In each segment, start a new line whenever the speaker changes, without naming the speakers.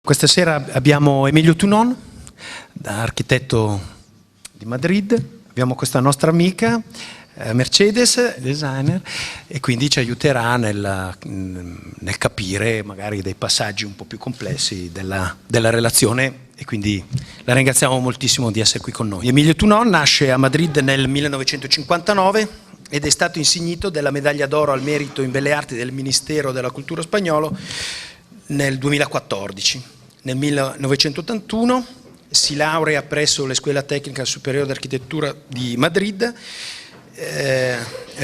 Questa sera abbiamo Emilio Tunon, architetto di Madrid, abbiamo questa nostra amica Mercedes, designer, e quindi ci aiuterà nel capire magari dei passaggi un po' più complessi della relazione, e quindi la ringraziamo moltissimo di essere qui con noi. Emilio Tunon nasce a Madrid nel 1959 ed è stato insignito della medaglia d'oro al merito in Belle Arti del Ministero della Cultura spagnolo nel 2014. Nel 1981 si laurea presso l'Escuela Técnica Superiore d'Architettura di Madrid e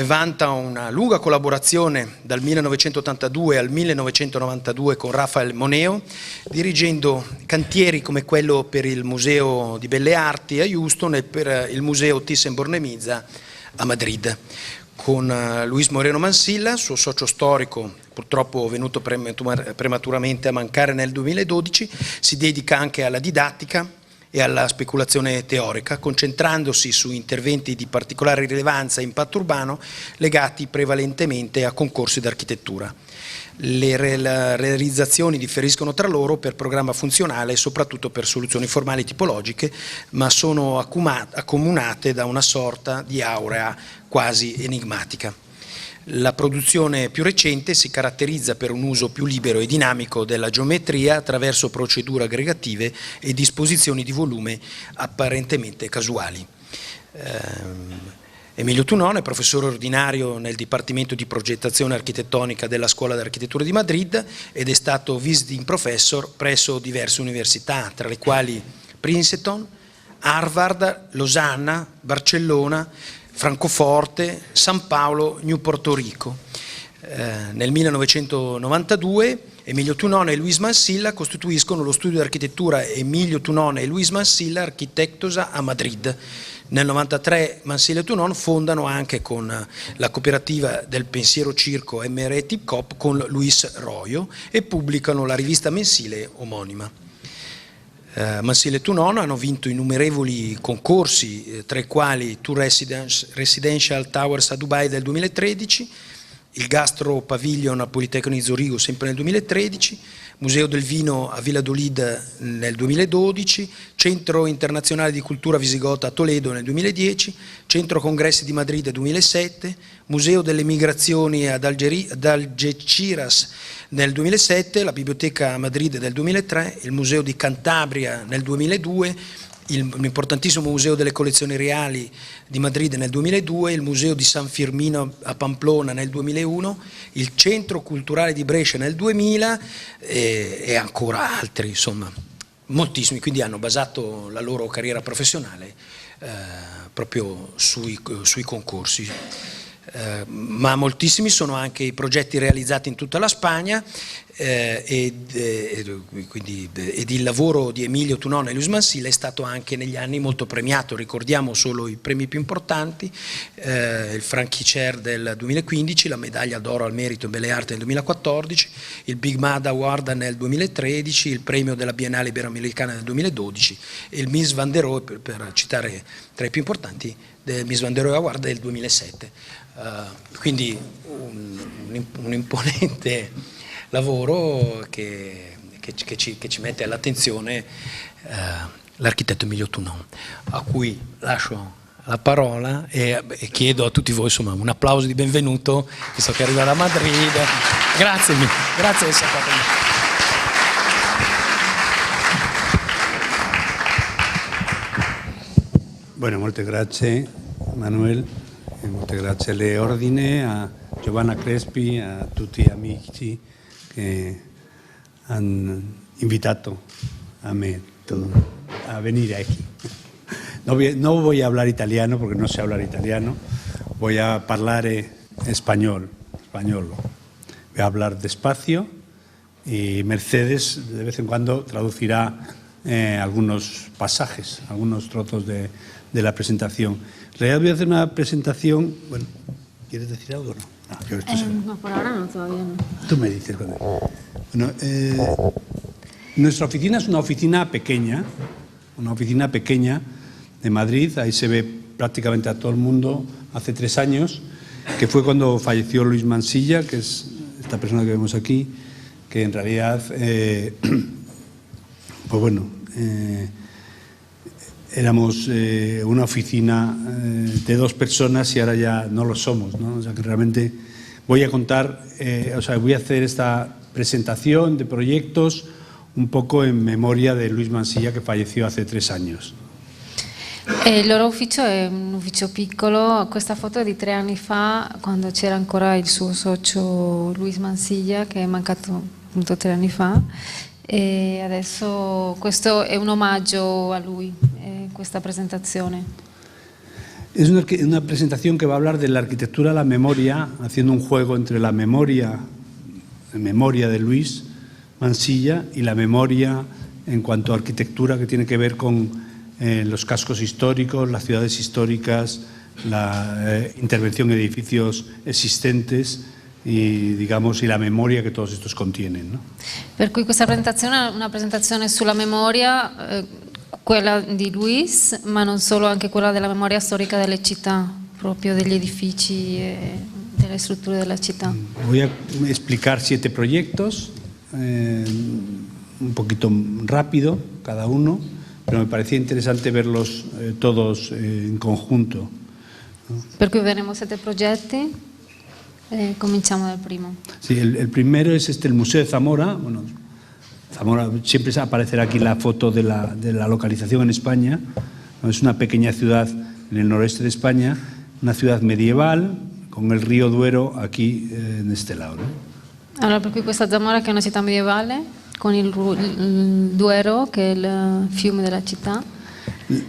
vanta una lunga collaborazione dal 1982 al 1992 con Rafael Moneo, dirigendo cantieri come quello per il Museo di Belle Arti a Houston e per il Museo Thyssen-Bornemisza a Madrid. Con Luis Moreno Mansilla, suo socio storico, purtroppo venuto prematuramente a mancare nel 2012, si dedica anche alla didattica e alla speculazione teorica, concentrandosi su interventi di particolare rilevanza e impatto urbano legati prevalentemente a concorsi d'architettura. Le realizzazioni differiscono tra loro per programma funzionale e soprattutto per soluzioni formali tipologiche, ma sono accomunate da una sorta di aurea quasi enigmatica. La produzione più recente si caratterizza per un uso più libero e dinamico della geometria attraverso procedure aggregative e disposizioni di volume apparentemente casuali. Emilio Tunon è professore ordinario nel Dipartimento di Progettazione Architettonica della Scuola d'Architettura di Madrid ed è stato visiting professor presso diverse università, tra le quali Princeton, Harvard, Losanna, Barcellona, Francoforte, San Paolo, New Porto Rico. Nel 1992 Emilio Tunon e Luis Mansilla costituiscono lo studio di architettura Emilio Tunon e Luis Mansilla Arquitectosa a Madrid. Nel 1993 Mansilla e Tunon fondano anche con la cooperativa del pensiero circo MR Tip Cop con Luis Royo e pubblicano la rivista mensile omonima. Mansilla e Tunon hanno vinto innumerevoli concorsi, tra i quali Tour Residential Towers a Dubai del 2013, il Gastro Pavilion a Politecnico di Zurigo sempre nel 2013, Museo del Vino a Valladolid nel 2012, Centro Internazionale di Cultura Visigota a Toledo nel 2010, Centro Congressi di Madrid nel 2007, Museo delle Migrazioni ad Algeciras nel 2007, la Biblioteca a Madrid del 2003, il Museo di Cantabria nel 2002, l'importantissimo Museo delle Collezioni Reali di Madrid nel 2002, il Museo di San Firmino a Pamplona nel 2001, il Centro Culturale di Brescia nel 2000 e ancora altri, insomma, moltissimi, quindi hanno basato la loro carriera professionale proprio sui concorsi. Ma moltissimi sono anche i progetti realizzati in tutta la Spagna ed il lavoro di Emilio Tunon e Luis Mansilla è stato anche negli anni molto premiato. Ricordiamo solo i premi più importanti: il Frankie Chair del 2015, la medaglia d'oro al merito in Belle Arti nel 2014, il Big Mad Award nel 2013, il premio della Biennale Iberoamericana nel 2012 e il Miss Van der Rohe, per citare tra i più importanti, del Miss Van der Rohe Award del 2007. Quindi un imponente lavoro che ci mette all'attenzione l'architetto Emilio Tunon, a cui lascio la parola e chiedo a tutti voi, insomma, un applauso di benvenuto, visto che arriva da Madrid. Grazie mille, grazie di essere stato qui.
Bueno, molte grazie Manuel. Molte grazie alle ordine, a Giovanna Crespi, a tutti gli amici che hanno invitato a me a venire aquí. No voy a hablar italiano porque no sé hablar italiano, voy a parlare español. Voy a hablar despacio y Mercedes de vez en cuando traducirá algunos pasajes, algunos trozos de la presentación. En realidad voy a hacer una presentación. Bueno, ¿quieres decir algo o no?
No, por ahora no, todavía no.
Tú me dices. Bueno, nuestra oficina es una oficina pequeña de Madrid. Ahí se ve prácticamente a todo el mundo hace 3 años, que fue cuando falleció Luis Mansilla, que es esta persona que vemos aquí, que en realidad pues bueno, éramos una oficina de 2 personas y ahora ya no lo somos, ¿no? O sea que realmente voy a contar, voy a hacer esta presentación de proyectos un poco en memoria de Luis Mansilla, che falleció hace 3 años.
Il loro ufficio è un ufficio piccolo, questa foto è di 3 anni fa, quando c'era ancora il suo socio Luis Mansilla, che è mancato appunto 3 anni fa, e adesso questo è un omaggio a lui, questa presentazione.
Es una presentación que va a hablar de la arquitectura a la memoria, haciendo un juego entre la memoria de Luis Mansilla y la memoria en cuanto a arquitectura que tiene que ver con los cascos históricos, las ciudades históricas, la intervención en edificios existentes y la memoria che todos estos contienen, ¿no?
Per cui questa presentazione è una presentazione sulla memoria, quella di Luis, ma non solo, anche quella della memoria storica delle città, proprio degli edifici e delle strutture della città.
Voy a explicar 7 proyectos, un poquito rápido cada uno, pero me parecía interesante verlos todos en conjunto.
Per cui vedremo 7 progetti. Cominciamo dal primo.
Sí, el primero es el Museo de Zamora. Bueno, Zamora, siempre aparecerá aquí la foto de la localización en España. Es una pequeña ciudad en el noroeste de España, una ciudad medieval con el río Duero aquí en este lado, ¿no?
Allora, per cui questa Zamora, che è una città medievale con il Duero, che è il fiume della città.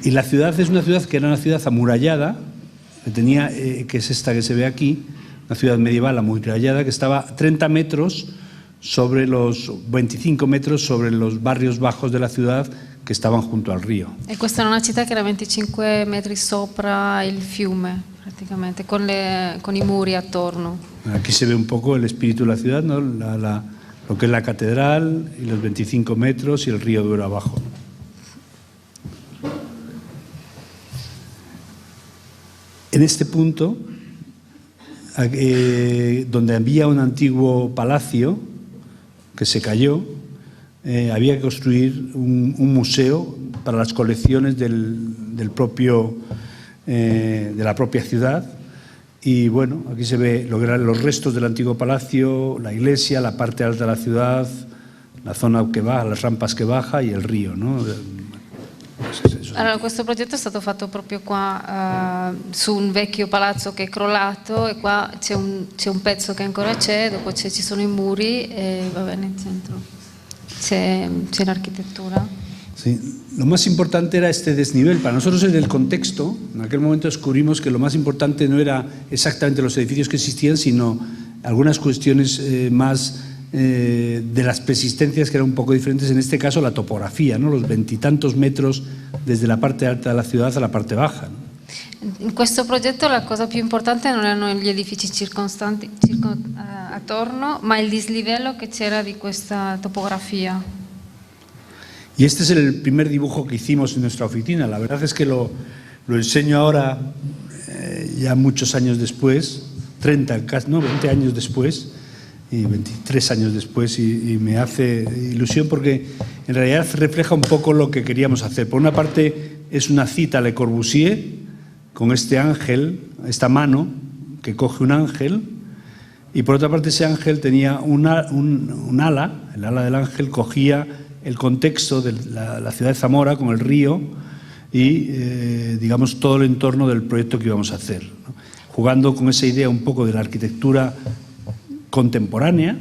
Y la ciudad es una ciudad que era una ciudad amurallada, que es esta que se ve aquí, una ciudad medieval amurallada que estaba 30 metros sobre los 25 metros sobre los barrios bajos de la ciudad que estaban junto al río.
E questa era una città che era 25 metri sopra il fiume, praticamente, con i muri attorno.
Aquí se ve un poco el espíritu de la ciudad, ¿no? Lo que es la catedral y los 25 metros y el río Duero abajo. En este punto, donde había un antiguo palacio que se cayó, había que construir un museo para las colecciones de la propia ciudad. Y bueno, aquí se ve los restos del antiguo palacio, la iglesia, la parte alta de la ciudad, la zona que baja, las rampas che baja y el río, ¿no?
Allora, questo progetto è stato fatto proprio qua su un vecchio palazzo che è crollato, e qua c'è un pezzo che ancora c'è, dopo ci sono i muri e va bene, in centro c'è l'architettura.
Sí, lo más importante era este desnivel. Para nosotros en el contexto, en aquel momento descubrimos que lo más importante no era exactamente los edificios que existían, sino algunas cuestiones más de las persistencias que eran un poco diferentes, en este caso la topografía, ¿no? Los 20 y tantos metros desde la parte alta de la ciudad a la parte baja, ¿no?
In questo progetto la cosa più importante non erano gli edifici circostanti attorno, ma il dislivello che c'era di questa topografia.
Y este es el primer dibujo que hicimos en nuestra oficina. La verdad es que lo enseño ahora, ya muchos años después, 20 años después, y 23 años después, y me hace ilusión porque en realidad refleja un poco lo que queríamos hacer. Por una parte es una cita a Le Corbusier con este ángel, esta mano que coge un ángel, y por otra parte ese ángel tenía un ala, el ala del ángel cogía el contexto de la ciudad de Zamora con el río y digamos todo el entorno del proyecto que íbamos a hacer, ¿no? Jugando con esa idea un poco de la arquitectura contemporánea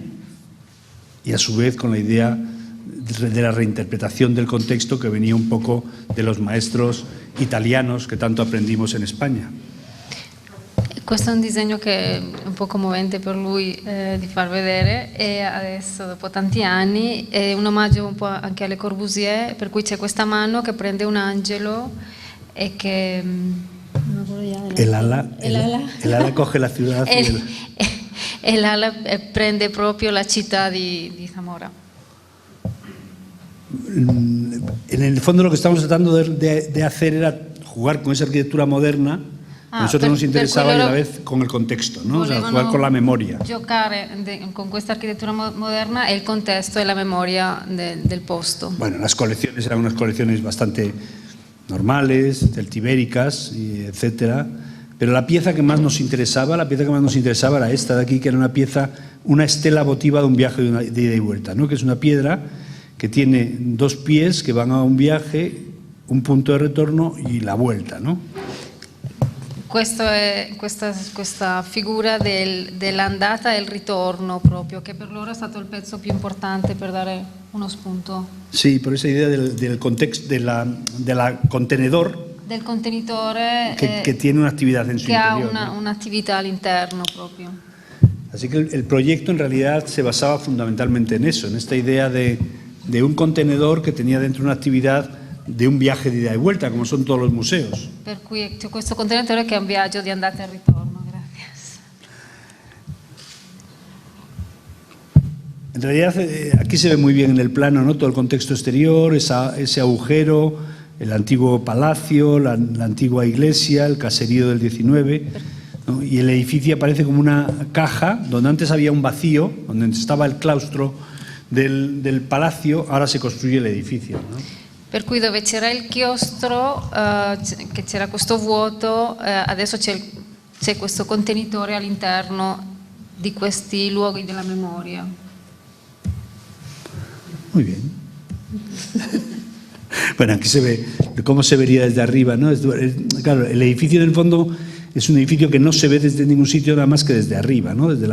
y a su vez con la idea de la reinterpretación del contexto que venía un poco de los maestros italianos che tanto aprendimos in Spagna.
Questo è un disegno che è un po' commovente per lui di far vedere, e adesso dopo tanti anni è un omaggio un po' anche a Le Corbusier, per cui c'è questa mano che prende un angelo e che
el ala coge la ciudad
e l'ala prende proprio la città di Zamora.
En el fondo lo que estamos tratando de hacer era jugar con esa arquitectura moderna. A nosotros nos interesaba y a la vez con el contexto, ¿no? O sea, jugar con la memoria.
Giocare con questa architettura moderna e il contesto e la memoria del posto.
Bueno, las colecciones eran unas colecciones bastante normales, celtibéricas, etcétera. Pero la pieza que más nos interesaba era esta de aquí, que era una estela votiva de un viaje de ida y vuelta, ¿no? Que es una piedra que tiene dos pies que van a un viaje, un punto de retorno y la vuelta, ¿no?
Questa figura dell'andata e il ritorno proprio, che per loro è stato il pezzo più importante per dare uno spunto.
Sí, por esa idea del contexto, de la contenedor,
del contenitore
que tiene una actividad en su interior.
Que ha un'attività all'interno proprio.
Así que el proyecto en realidad se basaba fundamentalmente en eso, en esta idea de un contenedor que tenía dentro una actividad de un viaje de ida y vuelta, como son todos los museos.
Per cui c'è questo contenitore che è un viaggio di andata e ritorno. Gracias.
En realidad aquí se ve muy bien en el plano, ¿no? Todo el contexto exterior, ese agujero, el antiguo palacio, la antigua iglesia, el caserío del 19, ¿no? Y el edificio aparece como una caja donde antes había un vacío, donde estaba el claustro del palacio, ahora se construye el edificio, ¿no?
Per cui dove c'era il chiostro, che c'era questo vuoto, adesso c'è questo contenitore all'interno di questi luoghi della memoria.
Muy bien. Bueno, aquí se ve cómo se vería desde arriba, ¿no? Claro, el edificio en el fondo es un edificio que no se ve desde ningún sitio nada más que desde arriba, ¿no? Desde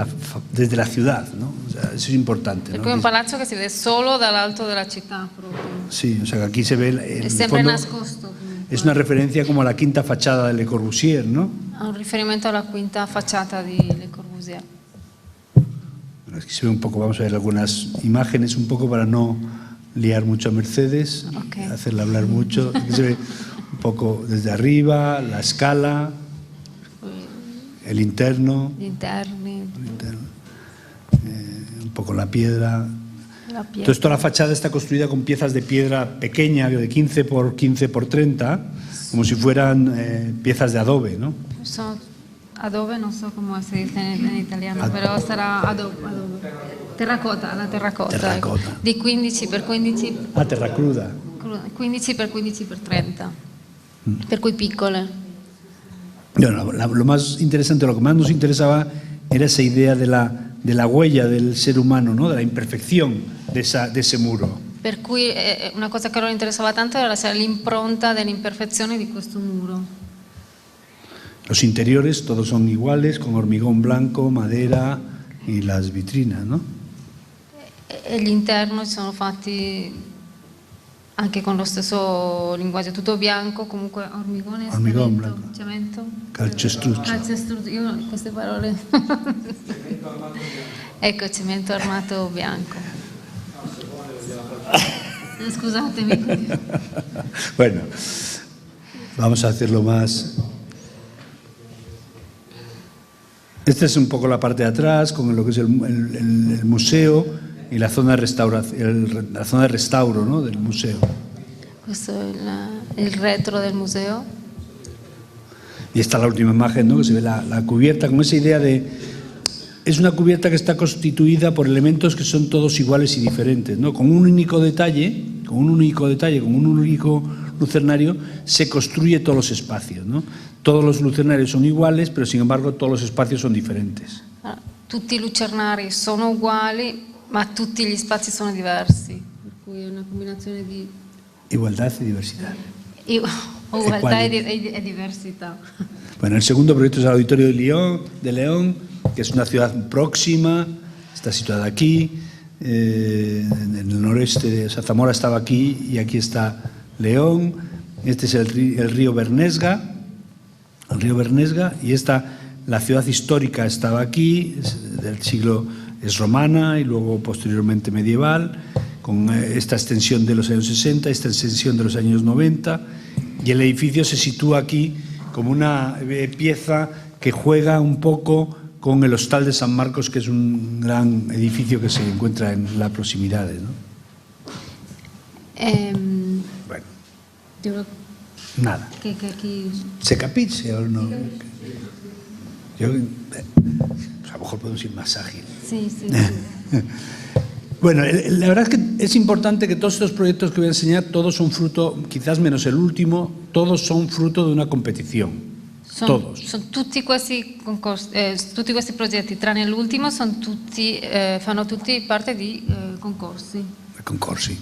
la ciudad, ¿no? O sea, eso es importante, ¿no?
È un palazzo che si vede solo dall'alto della città proprio.
Sí, o sea, que aquí se ve
è sempre nascosto.
Es una referencia como a la quinta fachada de Le Corbusier, ¿no?
Ha un riferimento alla quinta facciata di Le Corbusier.
Bueno, aquí se ve un poco, vamos a ver algunas imágenes un poco para no liar mucho a Mercedes,
Okay.
hacerla hablar mucho. Aquí se ve un poco desde arriba, la escala, el interno,
Gli interni,
un poco la piedra.
la pietra.
Entonces toda la fachada está construida con piezas de piedra pequeña, de 15 por 15 por 30, como si fueran piezas de adobe, ¿no?
Adobe, non so come si dice in italiano, però sarà adobe. Terracotta, la terracotta.
Terracotta.
Di 15 per 15.
Ah, terracruda.
15 per 15 per 30. Per cui piccole.
Bueno, lo más interesante, lo que más nos interesaba era esa idea de la huella del ser humano, ¿no? De la imperfección de ese muro.
Per cui una cosa che a loro interessava tanto era l'impronta dell'imperfezione di questo muro.
Los interiores todos son iguales, con hormigón blanco, madera y las vitrinas, ¿no?
E gli interni sono fatti anche con lo stesso linguaggio, tutto bianco, comunque ormigone, cemento,
calcestruzzo.
Io queste parole. Ecco, cemento armato bianco. Scusatemi.
Bueno, vamos a hacerlo más. Esta es un poco la parte de atrás, con lo que es el museo y la zona de restauro, ¿no? Del museo.
Questo è il retro del museo.
Y esta es la última imagen, ¿no? Que se ve la cubierta, con esa idea de... Es una cubierta que está constituida por elementos que son todos iguales y diferentes, ¿no? Con un único detalle, con un único lucernario, se construye todos los espacios, ¿no? Todos los lucernarios son iguales, pero sin embargo todos los espacios son diferentes.
Tutti i lucernari sono uguali, ma tutti gli spazi sono diversi, per cui è una combinazione di
Igualdad y diversidad.
Igualdad e diversità.
Bueno, el segundo proyecto es el Auditorio de León, que es una ciudad próxima, está situada aquí, en el noreste, Zamora estaba aquí y aquí está León. Este es el río Bernesga, y la ciudad histórica estaba aquí, es romana y luego posteriormente medieval, con esta extensión de los años 60, esta extensión de los años 90, y el edificio se sitúa aquí como una pieza que juega un poco con el Hostal de San Marcos, que es un gran edificio que se encuentra en las proximidades, ¿no?
Bueno.
Nada.
Che chi...
¿Se capisce o no? Yo, pues a lo mejor podemos ir más ágil.
Sí, sí.
Bueno, la verdad es que es importante que todos estos proyectos que voy a enseñar, todos son fruto, quizás menos el último, todos son fruto de una competición. Todos.
Tutti questi progetti, tranne l'ultimo, fanno tutti parte di concorsi.
Concorsi.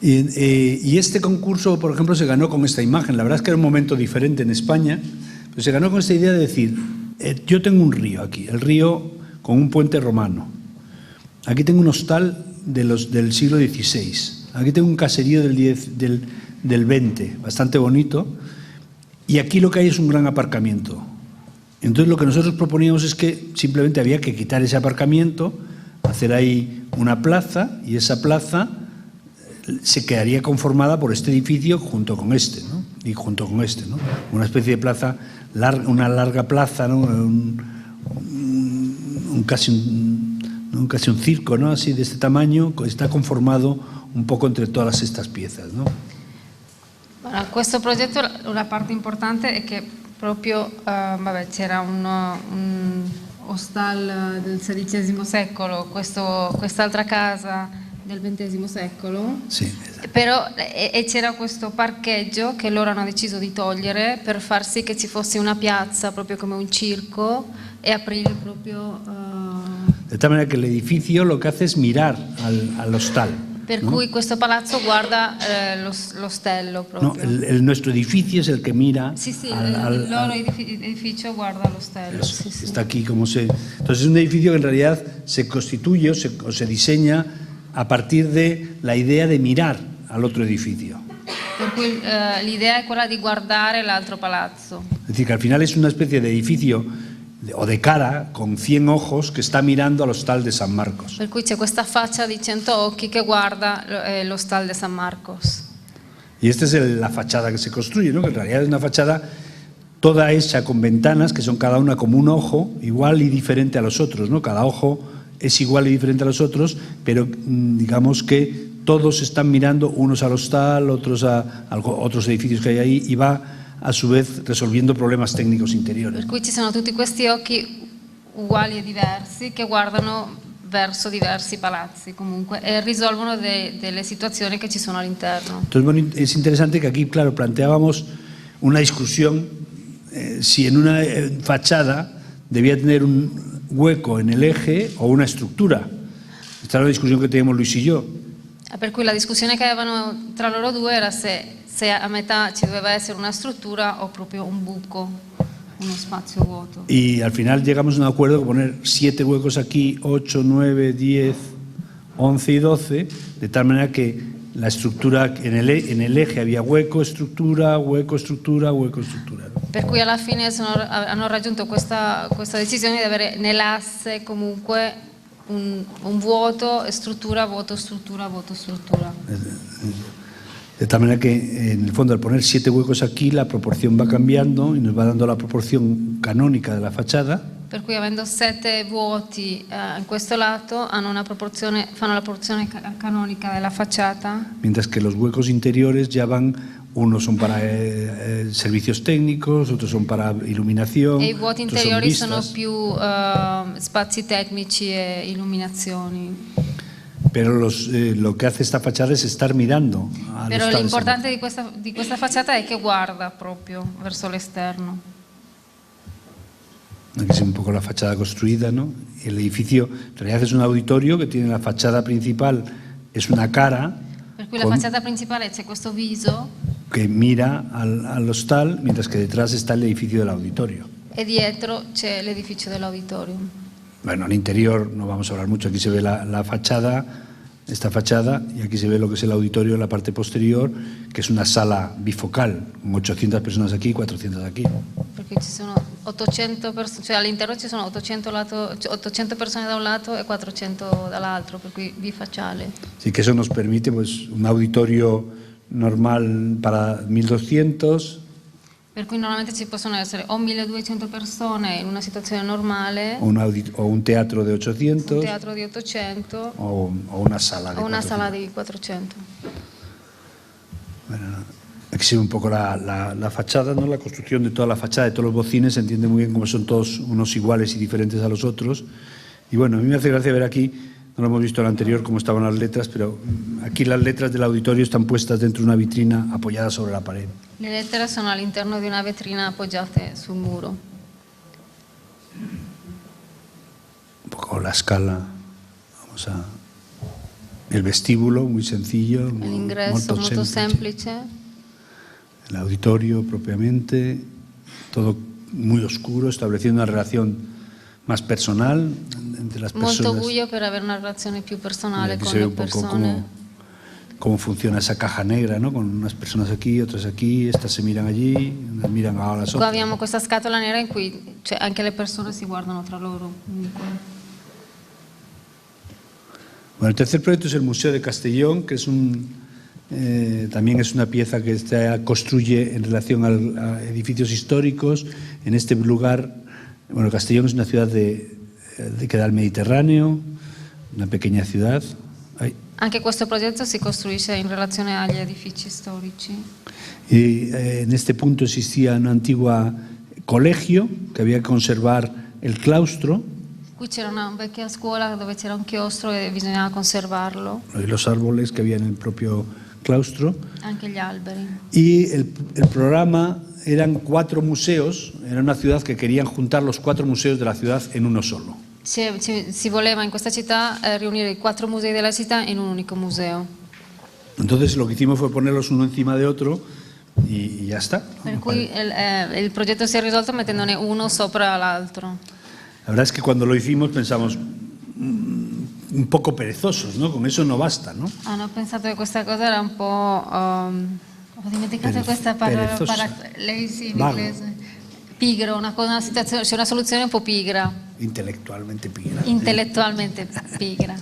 Y este concurso, por ejemplo, se ganó con esta imagen. La verdad es que era un momento diferente en España, pero se ganó con esta idea de decir, yo tengo un río aquí, el río con un puente romano. Aquí tengo un hostal del siglo XVI. Aquí tengo un caserío del XX, bastante bonito. Y aquí lo que hay es un gran aparcamiento. Entonces lo que nosotros proponíamos es que simplemente había que quitar ese aparcamiento, hacer ahí una plaza, y esa plaza se quedaría conformada por este edificio junto con este, ¿no? Y junto con este, ¿no? Una especie de plaza, una larga plaza, ¿no? Casi un circo, ¿no? Así de este tamaño, está conformado un poco entre todas estas piezas, ¿no?
Allora, questo progetto, una parte importante è che proprio c'era un hostal del XVI secolo, quest'altra casa del XX secolo,
sì, esatto.
Però c'era questo parcheggio che loro hanno deciso di togliere per far sì che ci fosse una piazza proprio come un circo e aprire proprio...
De tal manera que el edificio lo que hace es mirar al hostal.
Per
¿no?
cui questo palazzo guarda l'ostello proprio.
No, nuestro edificio es el que mira
Sì, il loro edificio guarda l'ostello.
Eso,
Sì.
está aquí como se... Entonces es un edificio que en realidad se constituye o se diseña a partir de la idea de mirar al otro edificio.
Per cui l'idea è quella di guardare l'altro palazzo.
Es decir, que al final es una especie de edificio o de cara con 100 ojos que está mirando al hostal de San Marcos.
Per cui c'è questa faccia di 100 occhi che guarda l'hostal de San Marcos.
Y esta es la fachada que se construye, ¿no? Que en realidad es una fachada toda hecha con ventanas que son cada una como un ojo, igual y diferente a los otros, ¿no? Cada ojo es igual y diferente a los otros, pero digamos que todos están mirando unos al hostal, otros a otros edificios que hay ahí, y va a su vez resolviendo problemas técnicos interiores.
Per cui ci sono tutti questi occhi uguali e diversi che guardano verso diversi palazzi comunque e risolvono delle situazioni che ci sono all'interno.
Entonces, bueno, es interesante que aquí, claro, planteábamos una discusión si en una fachada debía tener un hueco en el eje o una estructura. Esta era la discusión que teníamos Luis y yo.
Per cui la discussione che avevano tra loro due era se a metà ci doveva essere una struttura o proprio un buco, uno spazio vuoto.
Y al final llegamos a un acuerdo de poner 7 huecos aquí, 8, 9, 10, 11 y 12, de tal manera que la estructura, en el eje había hueco, estructura, hueco, estructura, hueco, estructura. ¿No?
Per cui alla fine hanno raggiunto questa decisione di avere nell'asse comunque un vuoto, struttura, vuoto, struttura, vuoto, struttura.
De tal manera que, en el fondo, al poner 7 huecos aquí, la proporción va cambiando y nos va dando la proporción canónica de la fachada.
Per cui, avendo 7 vuoti in questo lato, fanno la proporzione canonica della facciata.
Mientras que los huecos interiores ya van, unos son para servicios técnicos, otros son para iluminación.
E i vuoti interiori sono più spazi tecnici e illuminazioni.
Pero lo que hace esta fachada es estar mirando.
Pero lo importante di questa facciata è che guarda proprio verso l'esterno.
Aquí es un poco la fachada construida, ¿no? El edificio en realidad es un auditorio que tiene la fachada principal, es una cara.
Per cui la facciata principale c'è questo viso
que mira al hostal, mientras que detrás está el edificio del auditorio.
E dietro c'è l'edificio dell'auditorium.
Bueno, al interior no vamos a hablar mucho, aquí se ve la fachada, esta fachada, y aquí se ve lo que es el auditorio en la parte posterior, que es una sala bifocal, con 800 personas aquí, 400 aquí.
Perché ci sono 800 persone, cioè all'interno ci sono 800 persone da un lato e 400 dall'altro, per cui bifacciale.
Así que eso nos permite pues un auditorio normal para 1200.
Per cui normalmente ci possono essere o 1200 persone in una situazione normale,
o un teatro de 800,
un teatro di 800
o una sala de 400.
Sala di 400.
Bueno, Aquí se ve un poco la fachada, ¿no? La construcción de toda la fachada, de todos los bocines, se entiende muy bien cómo son todos unos iguales y diferentes a los otros. Y bueno, a mí me hace gracia ver aquí, no lo hemos visto en el anterior cómo estaban las letras, pero aquí las letras del auditorio están puestas dentro de una vitrina apoyada sobre la pared.
Le lettere sono all'interno di una vetrina appoggiate sul muro.
Un poco la escala, el vestíbulo, muy sencillo,
L'ingresso molto semplice.
El auditorio propiamente, todo muy oscuro, estableciendo una relación más personal entre las personas.
Molto buio per avere una relazione più personale
Aquí
con
se ve
le
un poco
persone.
cómo funciona esa caja negra, ¿no? Con unas personas aquí, otras aquí, estas se miran allí, unas miran a las
Qua
otras.
abbiamo questa scatola nera in cui anche le persone si guardano tra loro.
Bueno, el tercer proyecto es el Museo de Castellón, que es también es una pieza que construye en relación a edificios históricos. En este lugar, bueno, Castellón es una ciudad que da al Mediterráneo, una pequeña ciudad.
Anche questo progetto si costruisce in relazione agli edifici storici.
Y en este punto existía un antiguo colegio que había que conservar el claustro.
Qui c'era una vecchia scuola dove c'era un chiostro e bisognava conservarlo.
Y los árboles que había en el propio claustro.
Anche gli alberi.
Y el programa eran 4 museos, era una ciudad que querían juntar los 4 museos de la ciudad en uno solo.
Si voleva in questa città riunire i 4 musei della città in un unico museo.
Entonces lo que hicimos fue ponerlos uno encima de otro y ya está.
Per cui il progetto si è risolto mettendone uno sopra l'altro.
La verdad es que cuando lo hicimos pensamos un poco perezosos, ¿no? Con eso no basta, ¿no?
Hanno pensato che questa cosa era un po'... ho dimenticato questa parola, lei sì, in inglese. Pigro, una situazione, c'è una soluzione un po' pigra.
Intelectualmente pigra.
Intellettualmente pigra.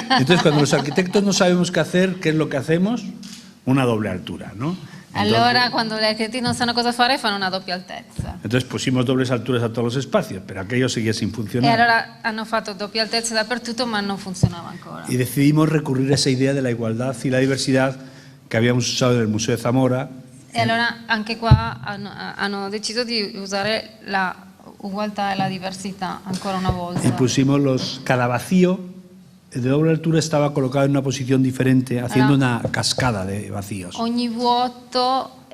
Entonces cuando los arquitectos no sabemos qué hacer, ¿qué es lo que hacemos? Una doble altura, ¿no?
Allora quando gli architetti non sanno cosa fare fanno una doppia altezza.
Entonces pusimos dobles alturas a todos los espacios, pero aquello seguía sin
E
funcionar.
allora hanno fatto doppia altezza dappertutto ma non funzionava ancora.
Y decidimos recurrir a esa idea de la igualdad y la diversidad que habíamos usado en el Museo de Zamora.
E allora anche qua hanno deciso di usare la ugualdad e la diversità ancora una volta.
Y pusimos cada vacío de doble altura estaba colocado en una posición diferente, haciendo una cascada de vacíos.
Ogni vuoto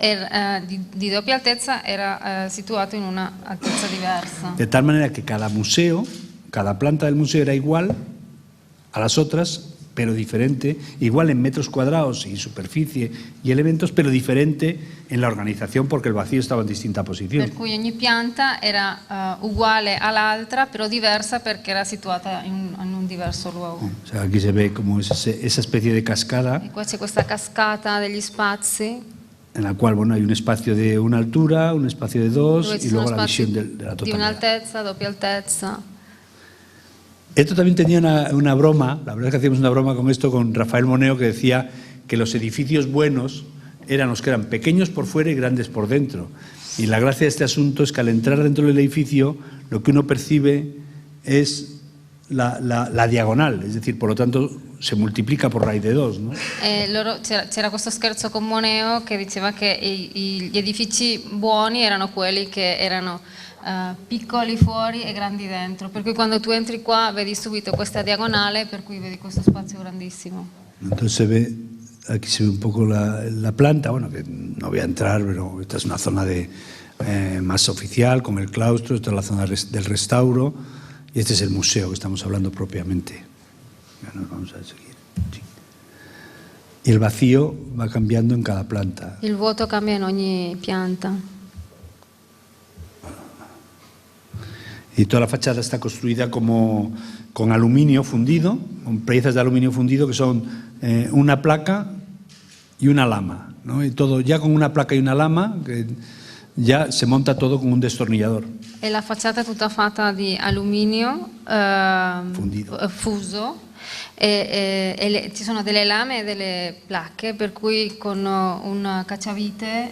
di doppia altezza era situato in una altezza diversa.
De tal manera que cada museo, cada planta del museo era igual a las otras, pero diferente, igual en metros cuadrados y superficie y elementos, pero diferente en la organización porque el vacío estaba en distinta posición.
Per cui ogni pianta era uguale all'altra, però diversa perché era situata in un diverso luogo.
O sea, aquí se ve como esa especie de cascada.
E qua c'è questa cascata degli spazi.
En la cual, bueno, hay un espacio de una altura, un espacio de 2
Dove ci
y
sono
luego la
spazi
visión de la
di
totalidad.
un'altezza, doppia altezza.
Esto también tenía una broma, la verdad es que hacíamos una broma con esto con Rafael Moneo, que decía que los edificios buenos eran los que eran pequeños por fuera y grandes por dentro. Y la gracia de este asunto es que al entrar dentro del edificio lo que uno percibe es la diagonal, es decir, por lo tanto se multiplica por raíz de 2, ¿no?
C'era questo scherzo con Moneo che diceva che gli edifici buoni erano quelli che erano piccoli fuori e grandi dentro, per cui quando tu entri qua vedi subito questa diagonale, per cui vedi questo spazio grandissimo.
Entonces aquí se ve un poco la planta, bueno, que no voy a entrar, pero esta es una zona más oficial con el claustro, esta es la zona del restauro y este es el museo que estamos hablando propiamente. Ya nos vamos a seguir. Sí. Y el vacío va cambiando en cada planta.
Il vuoto cambia in ogni pianta.
Y toda la fachada está construida con aluminio fundido, con piezas de aluminio fundido que son una placa y una lama, ¿no? Y todo ya con una placa y una lama, que ya se monta todo con un destornillador.
E la facciata è tutta fatta di alluminio fuso e ci sono delle lame e delle placche, per cui con un cacciavite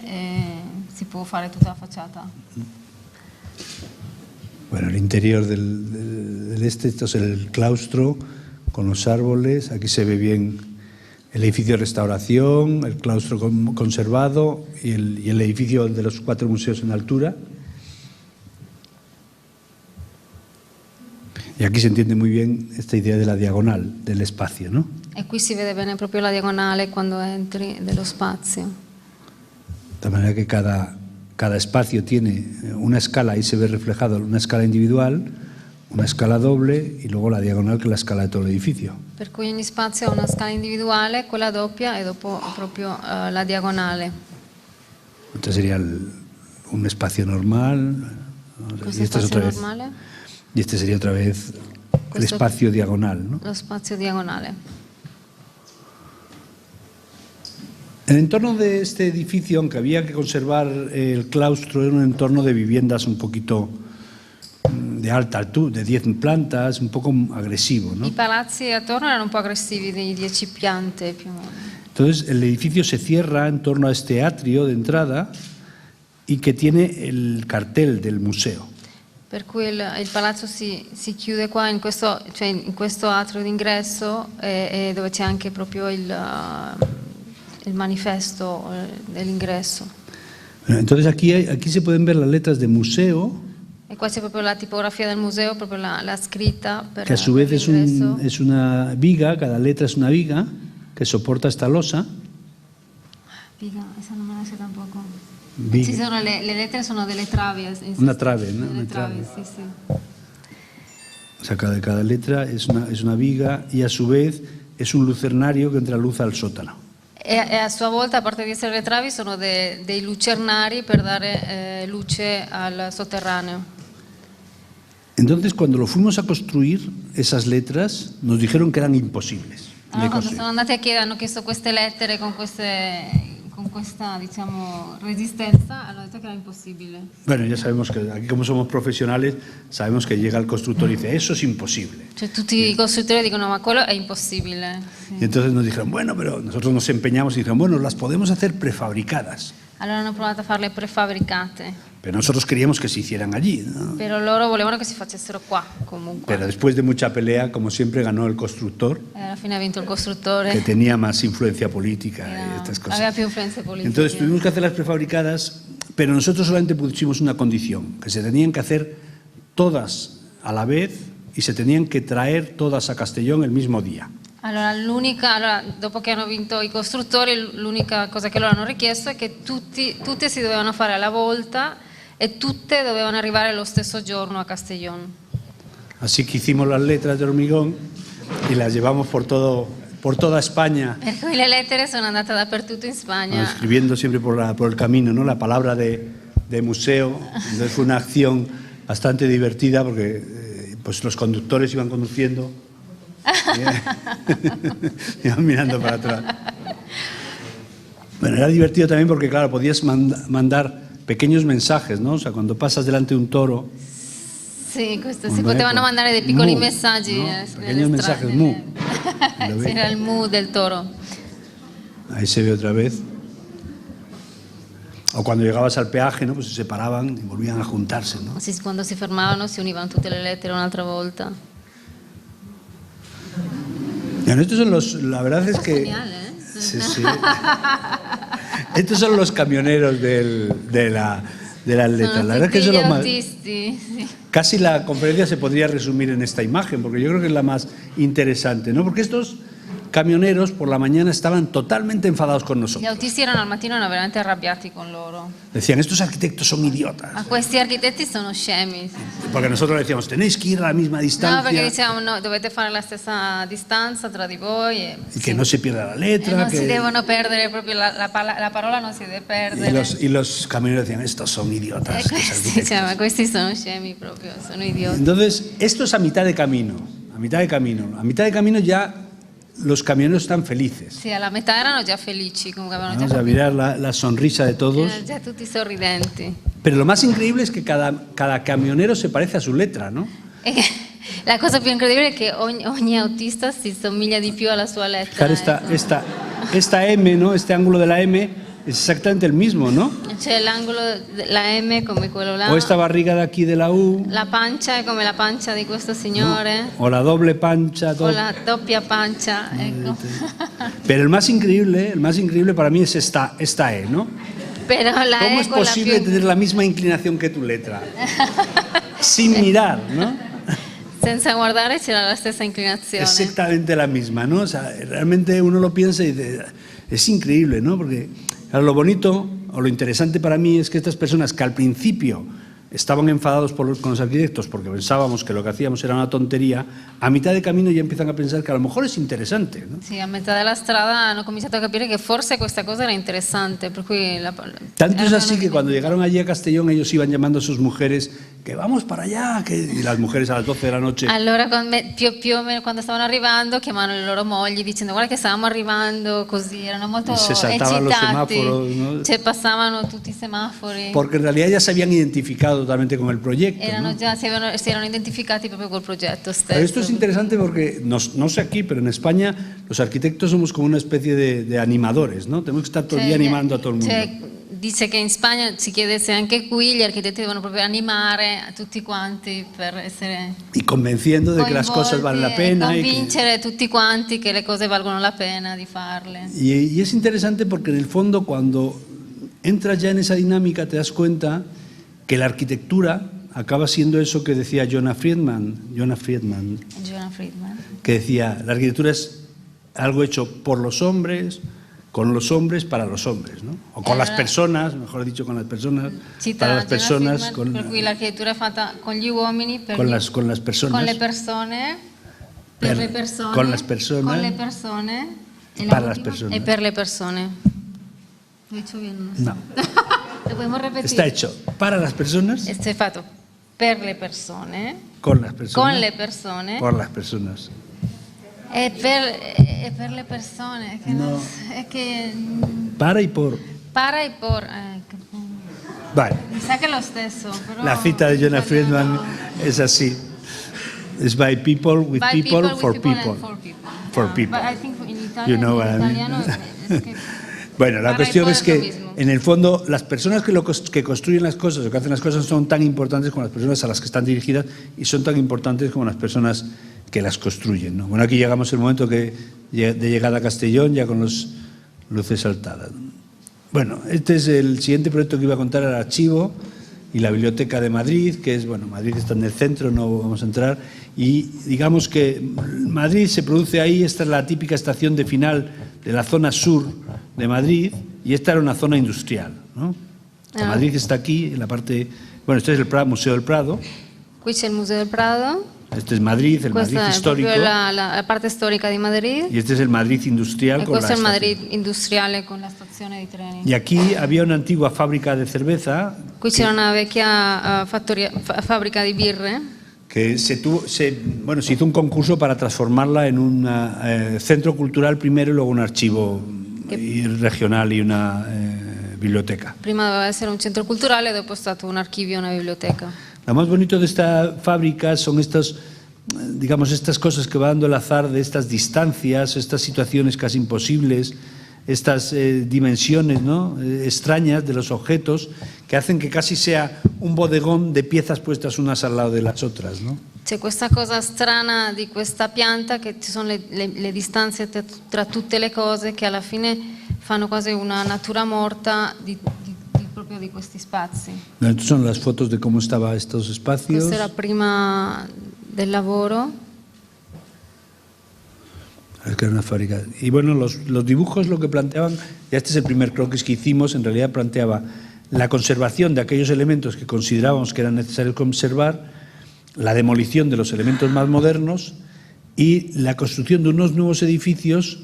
si può fare tutta la facciata.
Bueno, el interior esto es el claustro con los árboles, aquí se ve bien el edificio de restauración, el claustro conservado y el edificio de los 4 museos en altura. Y aquí se entiende muy bien esta idea de la diagonal, del espacio, ¿no?
E qui si vede bene proprio la diagonale quando entri dello spazio.
De manera que cada espacio tiene una escala, ahí se ve reflejado una escala individual, una escala doble y luego la diagonal che è la scala di tutto l'edificio.
Per cui ogni spazio ha una scala individuale, quella doppia e dopo proprio la diagonale.
Entonces sería un espacio normal.
Questo spazio normale?
Y este sería otra vez el espacio diagonal, ¿no?
Lo spazio diagonale.
El entorno de este edificio, aunque había que conservar el claustro, era un entorno de viviendas un poquito de alta altura, de 10 plantas, un poco agresivo, ¿no?
I palazzi attorno erano un po' aggressivi, di 10 piante più o meno.
Entonces el edificio se cierra en torno a este atrio de entrada y que tiene el cartel del museo.
Per cui il palazzo si chiude qua in questo atrio d'ingresso dove c'è anche proprio il manifesto dell'ingresso.
Entonces aquí se pueden ver las letras de museo.
E qua c'è proprio la tipografia del museo, proprio la scritta per
que a su vez
l'ingresso.
es una viga, cada letra es una viga que soporta esta losa.
Viga, esa non me la so tampoco.
Viga.
Ci sono le lettere sono delle travi.
Una trave, ¿no?
Delle
Una
travi,
trave.
sì.
O sea, cada letra es una viga y a su vez es un lucernario que entra luz al sótano.
E a sua volta, a parte di essere le travi, sono dei lucernari per dare luce al sotterraneo.
Entonces, cuando lo fuimos a construir, esas letras nos dijeron que eran imposibles.
Allora, quando sono andati a chiedere, hanno chiesto queste lettere con questa, diciamo, resistenza, hanno detto che era impossibile.
Bueno, ya sabemos que aquí, como somos profesionales, sabemos que llega el constructor y dice, eso es imposible.
Cioè tutti i costruttori dicono ma quello è impossibile. Sì.
Y entonces nos dijeron, bueno, pero nosotros nos empeñamos y dijeron, bueno, las podemos hacer prefabricadas.
Allora hanno provato a farle prefabbricate.
Pero nosotros queríamos que se hicieran allí, ¿no?
Però loro volevano che si facessero qua, comunque.
Pero después de mucha pelea, como siempre, ganó el constructor,
E alla fine ha vinto il costruttore.
que tenía más influencia política y estas cosas.
Aveva più influenze politiche.
Entonces tuvimos que hacerlas prefabricadas, pero nosotros solamente pusimos una condición, que se tenían que hacer todas a la vez y se tenían que traer todas a Castellón el mismo día.
Allora, dopo che hanno vinto i costruttori, l'unica cosa che loro hanno richiesto è che tutte si dovevano fare alla volta e tutte dovevano arrivare lo stesso giorno a Castellón.
Así que hicimos las letras de hormigón y las llevamos por toda España,
Per cui le lettere sono andate dappertutto in Spagna.
escribiendo siempre por el camino, ¿no? La palabra de museo. Entonces fue una acción bastante divertida porque pues los conductores iban conduciendo. Iban mirando para atrás. Bueno, era divertido también porque, claro, podías mandar pequeños mensajes, ¿no? O sea, cuando pasas delante de un toro.
Sì, si potevano mandare dei piccoli messaggi.
¿no? Pequeños mensajes, mu.
Sì, era il mu del toro.
Ahí se ve otra vez. O cuando llegabas al peaje, ¿no? Pues se separaban y volvían a juntarse, ¿no?
Sì, quando si fermavano si univano tutte le lettere un'altra volta.
Bueno, estos son la verdad es que...
Genial, ¿eh?
Sí, sí. Estos son los camioneros de las letras. La verdad es que eso es lo más...
autisti, sì.
Casi la conferencia se podría resumir en esta imagen, porque yo creo que es la más interesante, ¿no? Porque estos camioneros por la mañana estaban totalmente enfadados con
Gli
nosotros.
autisti erano al mattino veramente arrabbiati con loro.
Decían, estos arquitectos son idiotas.
Ma questi architetti sono scemi.
Porque nosotros le decíamos, tenéis que ir a la misma distancia
No, perché dicevamo no, dovete fare la stessa distanza tra di voi
y que no se pierda la letra.
non si devono perdere proprio la parola non si deve perdere.
Y los camioneros decían, estos son idiotas. estos
Questi,
arquitectos".
cioè, ma questi sono scemi proprio, sono idioti.
Entonces, esto es a mitad de camino. A mitad de camino. A mitad de camino ya los camioneros están felices.
Sì, alla metà erano già felici, comunque avevano
Vamos a
già
mirar la sonrisa de todos.
erano già tutti sorridenti.
Pero lo más increíble es que cada camionero se parece a su letra, ¿no?
E la cosa più incredibile è che ogni autista si somiglia di più alla sua lettera.
Fijar esta M, ¿no? Este ángulo de la M es exactamente el mismo, ¿no?
C'è l'angolo, la M come quello là.
O esta barriga de aquí de la U,
La pancia è come la pancia di questo signore.
o la doble pancha.
O la doppia pancia, ecco.
Pero el más increíble para mí es esta E, ¿no?
Però la
¿Cómo
E
es
con la
posible
più...
tener la misma inclinación que tu letra? Sin mirar, ¿no?
Senza guardare c'era la stessa inclinazione.
Exactamente la misma, ¿no? O sea, realmente uno lo piensa y dice, es increíble, ¿no? Porque claro, lo bonito o lo interesante para mí es que estas personas que al principio estaban enfadados con los arquitectos porque pensábamos que lo que hacíamos era una tontería, a mitad de camino ya empiezan a pensar que a lo mejor es interesante, ¿no?
Sì, a metà della strada hanno cominciato a capire che forse questa cosa era interessante, per cui
Tanto es así que cuando llegaron allí a Castellón ellos iban llamando a sus mujeres que vamos para allá, y las mujeres a las 12 de la noche.
Allora più o meno quando stavano arrivando chiamavano le loro mogli dicendo guarda che stavamo arrivando, così erano molto
Se saltaban los
eccitati,
semáforos, ¿no?
cioè passavano tutti i semafori.
Porque en realidad ya se habían identificado totalmente con el proyecto,
Erano
¿no?
già, si erano identificati proprio col progetto stesso.
Pero esto es interesante porque, no sé aquí, pero en España los arquitectos somos como una especie de animadores, ¿no? Tenemos que estar todo el día animando a todo el mundo.
Dice che in Spagna si chiede se anche qui gli architetti devono proprio animare a tutti quanti per essere
Y convenciendo de que las cosas valen la pena.
E convincere tutti quanti che le cose valgono la pena di farle.
Y es interesante porque en el fondo cuando entras ya en esa dinámica te das cuenta que la arquitectura acaba siendo eso que decía Jonah Friedman, que decía, la arquitectura es algo hecho por los hombres, con los hombres, para los hombres, ¿no? O con las personas, mejor dicho, con las personas, para las personas,
per cui l'architettura è fatta con gli uomini,
con las personas,
con le persone, per le persone,
con las personas,
con le persone,
para las personas.
e per le persone. Lo he dicho bien,
no.
Lo podemos repetir.
Está hecho para las personas,
È fatto per le persone,
con las personas,
con le persone,
por las personas.
e per le persone, che
No.
è che
Para y por.
para e por.
Vale.
Mi sa che è lo stesso, però
La cita de Jonah Friedman es así. Es by people, with
by
people,
with
for
people
people.
and for people.
For
Yeah,
people.
But I think in Italian,
You know what I mean.
italiano es que
Bueno, la
para y
cuestión
por
es
lo
que
mismo.
en el fondo las personas que construyen las cosas o que hacen las cosas son tan importantes como las personas a las que están dirigidas y son tan importantes como las personas que las construyen, ¿no? Bueno, aquí llegamos el momento de llegada a Castellón ya con las luces saltadas. Bueno, este es el siguiente proyecto que iba a contar, el archivo y la Biblioteca de Madrid, que es, bueno, Madrid está en el centro, no vamos a entrar, y digamos que Madrid se produce ahí, esta es la típica estación de final de la zona sur de Madrid, y esta era una zona industrial, ¿no? Madrid está aquí, en la parte, bueno, este es el Museo del Prado.
Qui c'è il Museo del Prado.
Este es Madrid, el
Questa
Madrid
è
histórico.
proprio la parte storica di Madrid.
Y este es el Madrid industrial.
E
con
questo
la
è il Madrid
estación.
industriale con la stazione di treni.
Y aquí había una antigua fábrica de cerveza.
Qui c'era una vecchia fabbrica di birre.
Que se hizo un concurso para transformarla en un centro cultural primero y luego un archivo regional y una biblioteca.
Prima doveva essere un centro culturale e dopo è stato un archivio e una biblioteca.
Lo más bonito de esta fábrica son estas cosas que va dando el azar de estas distancias, estas situaciones casi imposibles, estas dimensiones, ¿no? Extrañas de los objetos que hacen que casi sea un bodegón de piezas puestas unas al lado de las otras, ¿no?
C'è questa cosa strana di questa pianta che ci sono le distanze tra tutte le cose che alla fine fanno quasi una natura morta proprio di questi spazi.
Estas son las fotos de cómo estaban estos espacios.
Questa era prima del lavoro.
Es que era una fábrica. Y bueno, los dibujos lo que planteaban, ya este es el primer croquis que hicimos, en realidad planteaba la conservación de aquellos elementos que considerábamos que eran necesarios conservar, la demolición de los elementos más modernos y la construcción de unos nuevos edificios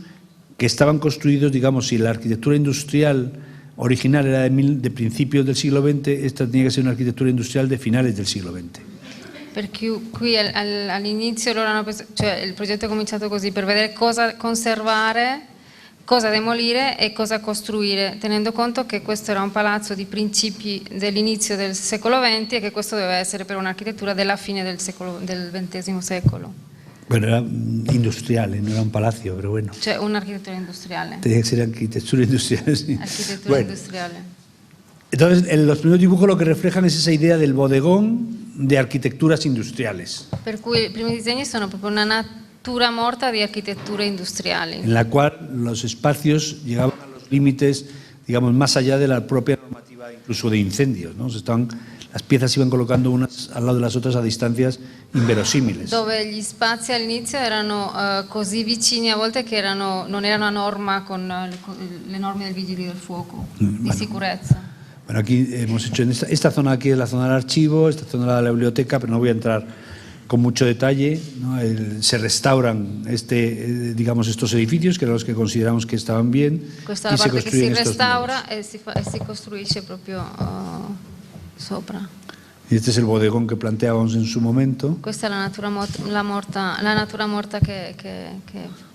que estaban construidos, digamos, si la arquitectura industrial original era de principios del siglo XX, esta tenía que ser una arquitectura industrial de finales del siglo XX.
Perché qui all'inizio loro hanno cioè il progetto è cominciato così, per vedere cosa conservare, cosa demolire e cosa costruire, tenendo conto che questo era un palazzo di principi dell'inizio del secolo XX e che questo doveva essere per un'architettura della fine del XX secolo.
Bueno, era industrial, no era un palacio, pero bueno.
Cioè un'architettura industriale.
Tenía que ser arquitectura industrial, sí.
Architettura
Bueno,
industriale.
entonces, los primeros dibujos lo que reflejan es esa idea del bodegón de arquitecturas industriales,
Per cui i primi disegni sono proprio una natura morta di architetture industriali,
en la cual los espacios llegaban a los límites, digamos, más allá de la propia normativa, incluso de incendios, ¿no? Las piezas se iban colocando unas al lado de las otras a distancias inverosímiles.
dove gli spazi all'inizio erano così vicini a volte che non erano a norma con le norme del vigili del fuoco, di sicurezza.
Bueno, aquí hemos hecho, en esta zona aquí es la zona del archivo, esta zona de la biblioteca, pero no voy a entrar con mucho detalle, ¿no? Se restauran digamos, estos edificios, que eran los que consideramos que estaban bien.
Questa è la parte che si restaura e si costruisce proprio sopra.
Y este es el bodegón que planteábamos en su momento.
Questa è la natura morta che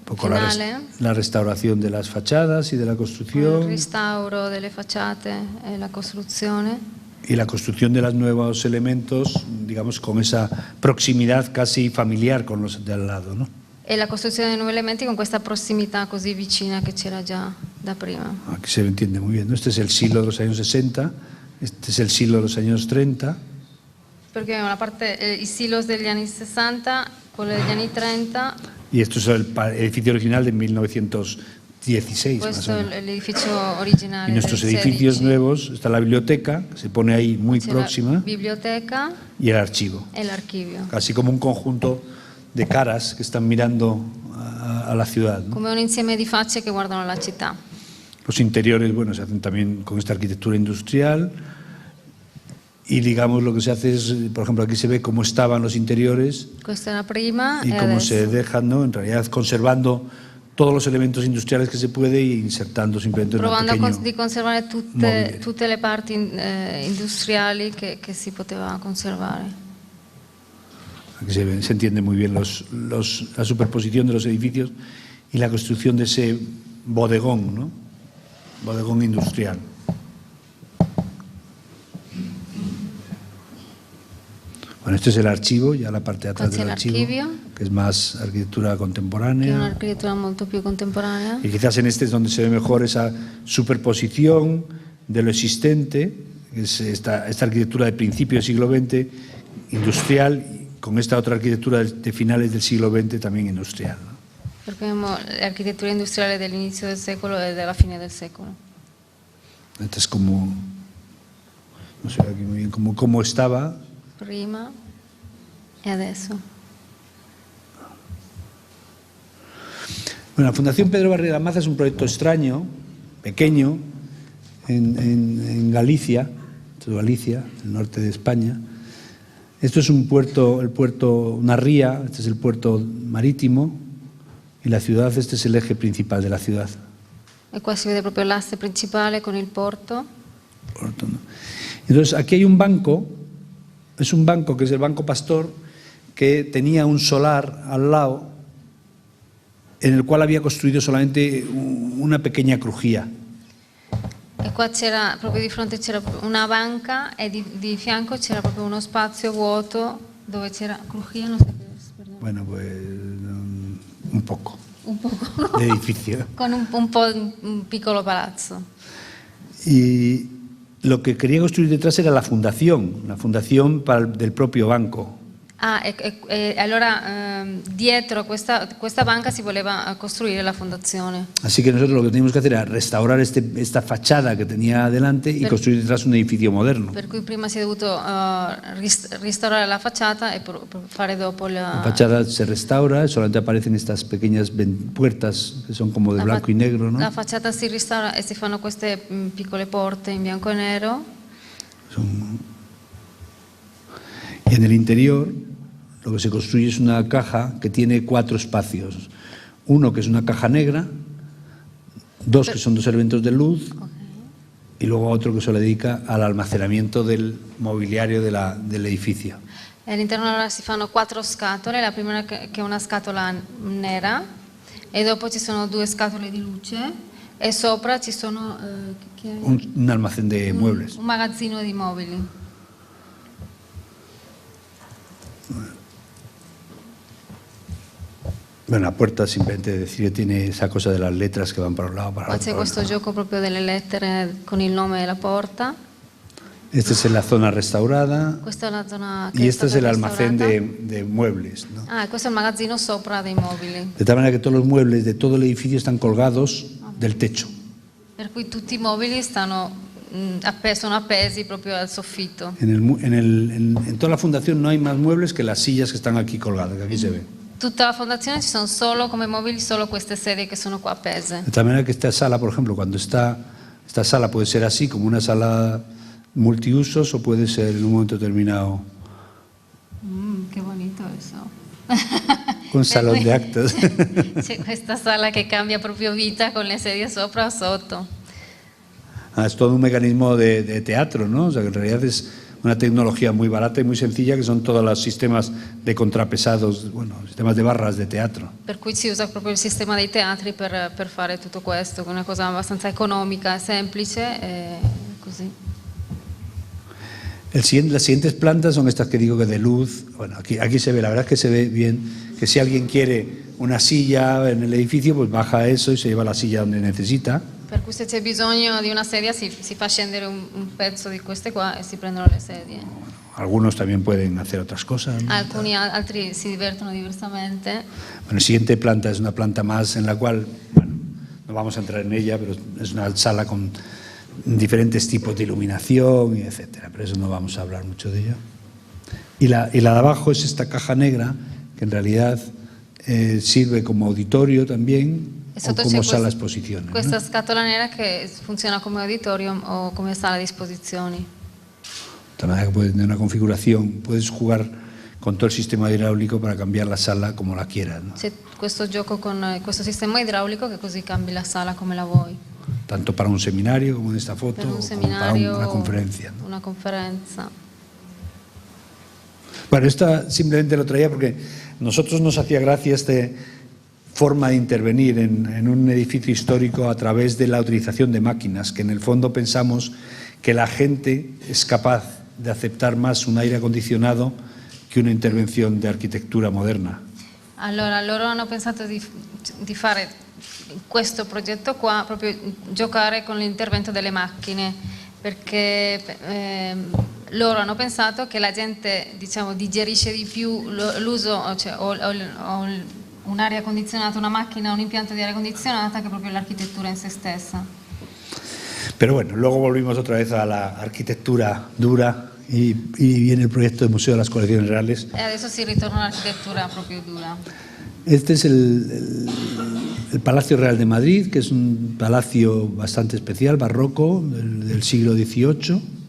Un poco
finale.
la restauración de las fachadas y de la
Il
construcción.
restauro delle facciate e la costruzione.
Y la construcción de los nuevos elementos, digamos, con esa proximidad casi familiar con los de al lado, ¿no?
E la costruzione dei nuovi elementi con questa prossimità così vicina che c'era già da prima.
Aquí se entiende muy bien, ¿no? Este es el siglo de los años 60, este es el siglo de los años 30.
Perché una parte i silos degli anni 60, quello degli anni 30.
Y esto es el edificio original de 1916.
Questo
más o
è
menos.
l'edificio originale.
Y nuestros
del
edificios
16.
nuevos, está la biblioteca, que se pone ahí muy
C'è
próxima,
la biblioteca
y el archivo.
e l'archivio.
Casi como un conjunto de caras que están mirando a la ciudad, ¿no?
Come un insieme di facce che guardano la città.
Los interiores, bueno, se hacen también con esta arquitectura industrial. Y digamos lo que se hace es, por ejemplo, aquí se ve cómo estaban los interiores
Questa è la prima
y
e
cómo
adesso.
se dejan, ¿no? En realidad conservando todos los elementos industriales que se puede e insertando simplemente un
Provando
pequeño
di conservare
mobiliario.
tutte le parti industriali che si poteva conservare.
Aquí se entiende muy bien la superposición de los edificios y la construcción de ese bodegón, ¿no? Bodegón industrial. Bueno, este es el archivo, ya la parte de atrás
Questo è
del archivo,
l'archivio.
que es más arquitectura
Che è
contemporánea.
un'architettura molto più contemporanea.
Y quizás en este es donde se ve mejor esa superposición de lo existente, que es esta arquitectura de principio del siglo XX, industrial, con esta otra arquitectura de finales del siglo XX, también industrial, ¿no?
Perché abbiamo l'architettura industriale dell'inizio del secolo e della fine del secolo.
Este es como, no sé aquí muy bien, cómo estaba.
Prima e adesso.
Bueno, la Fundación Pedro Barriga Maza es un proyecto extraño, pequeño, en Galicia, el norte de España. Esto es un puerto, una ría, este es el puerto marítimo, y la ciudad, este es el eje principal de la ciudad.
E qua si vede proprio l'asse principale con il porto.
Puerto, ¿no? Entonces, aquí hay un banco, es un banco que es el Banco Pastor, que tenía un solar al lado, en el cual había construido solamente una pequeña crujía.
E qua c'era, proprio di fronte c'era una banca e di fianco c'era proprio uno spazio vuoto dove c'era crujía, no sé qué es, perdón.
Bueno, pues un poco
Un poco.
de edificio.
Con un piccolo palazzo.
Y lo que quería construir detrás era la fundación del propio banco.
Allora dietro questa banca si voleva costruire la fondazione.
Así que nosotros lo que teníamos que hacer era restaurar esta fachada que tenía adelante y construir detrás un edificio moderno.
Per cui prima si è dovuto restaurare la facciata e fare dopo
La fachada se restaura, solamente aparecen estas pequeñas puertas que son como de blanco y negro, ¿no?
La facciata si restaura e si fanno queste piccole porte in bianco e nero.
Y en el interior lo que se construye es una caja que tiene 4 espacios. Uno que es una caja negra, 2 que son 2 elementos de luz, y luego otro que se le dedica al almacenamiento del mobiliario del edificio.
All'interno allora si fanno 4 scatole, la prima che è una scatola nera e dopo ci sono 2 scatole di luce e sopra ci sono
un almacén de muebles.
Un magazzino di mobili.
Bueno, la puerta simplemente decir que tiene esa cosa de las letras que van para un lado, para
Poi
otro.
c'è questo gioco proprio delle lettere con il nome e la porta.
Esta es la zona restaurada
Questa è la zona che
y
è
este es
stata
el almacén
restaurata.
de muebles, ¿no?
Ah, questo è il magazzino sopra dei mobili.
De tal manera que todos los muebles de todo el edificio están colgados del techo.
Per cui tutti i mobili sono appesi proprio al soffitto.
En toda la fundación no hay más muebles que las sillas que están aquí colgadas, que aquí se ven.
Tutta la fondazione ci sono solo come mobili solo queste sedie che sono qua appese.
De tal manera que esta sala, por ejemplo, cuando esta sala puede ser así, como una sala multiusos, o puede ser en un momento determinado
Che bonito eso.
un salón de actos.
C'è questa sala che cambia proprio vita con le sedie sopra o sotto.
Es todo un mecanismo de teatro, ¿no? O sea, que en realidad es una tecnología muy barata y muy sencilla, que son todos los sistemas de contrapesados, bueno, sistemas de barras de teatro.
Per cui si usa proprio il sistema dei teatri per fare tutto questo, che è una cosa abbastanza economica, semplice e così.
Las siguientes plantas son estas que digo que de luz. Bueno, aquí se ve, la verdad es que se ve bien, que si alguien quiere una silla en el edificio, pues baja eso y se lleva la silla donde necesita.
Per cui se c'è bisogno di una sedia si fa scendere un pezzo di queste qua e si prendono le sedie.
Algunos también pueden hacer otras cosas, ¿no?
Altri si divertono diversamente.
Bueno, la siguiente planta es una planta más en la cual, bueno, no vamos a entrar en ella, pero es una sala con diferentes tipos de iluminación y etcétera, pero eso no vamos a hablar mucho de ello. Y la de abajo es esta caja negra que en realidad sirve como auditorio también o como sala de exposiciones, ¿no?
Questa scatola nera che funziona come auditorium o come sala di esposizioni.
De manera que puedes tener una configuración, puedes jugar con todo el sistema hidráulico para cambiar la sala como la quieras, ¿no?
C'è questo gioco con questo sistema idraulico che così cambi la sala come la vuoi.
Tanto para un seminario como en esta foto,
Per un
como para
seminario,
una conferencia, ¿no?
una conferenza.
Bueno, esta simplemente lo traía porque a nosotros nos hacía gracia esta forma de intervenir en un edificio histórico a través de la utilización de máquinas, que en el fondo pensamos que la gente es capaz de aceptar más un aire acondicionado que una intervención de arquitectura moderna.
Allora, loro hanno pensato di fare questo progetto qua, proprio giocare con l'intervento delle macchine, perché loro hanno pensato che la gente, diciamo, digerisce di più l'uso, cioè, o un'aria condizionata, una macchina, un impianto di aria condizionata, che proprio l'architettura in se stessa.
Pero bueno, luego volvimos otra vez a la arquitectura dura y viene el proyecto del Museo de las Colecciones Reales.
E adesso si ritorna all'architettura proprio dura.
Este es el Palacio Real de Madrid, que es un palacio bastante especial, barroco, del siglo XVIII.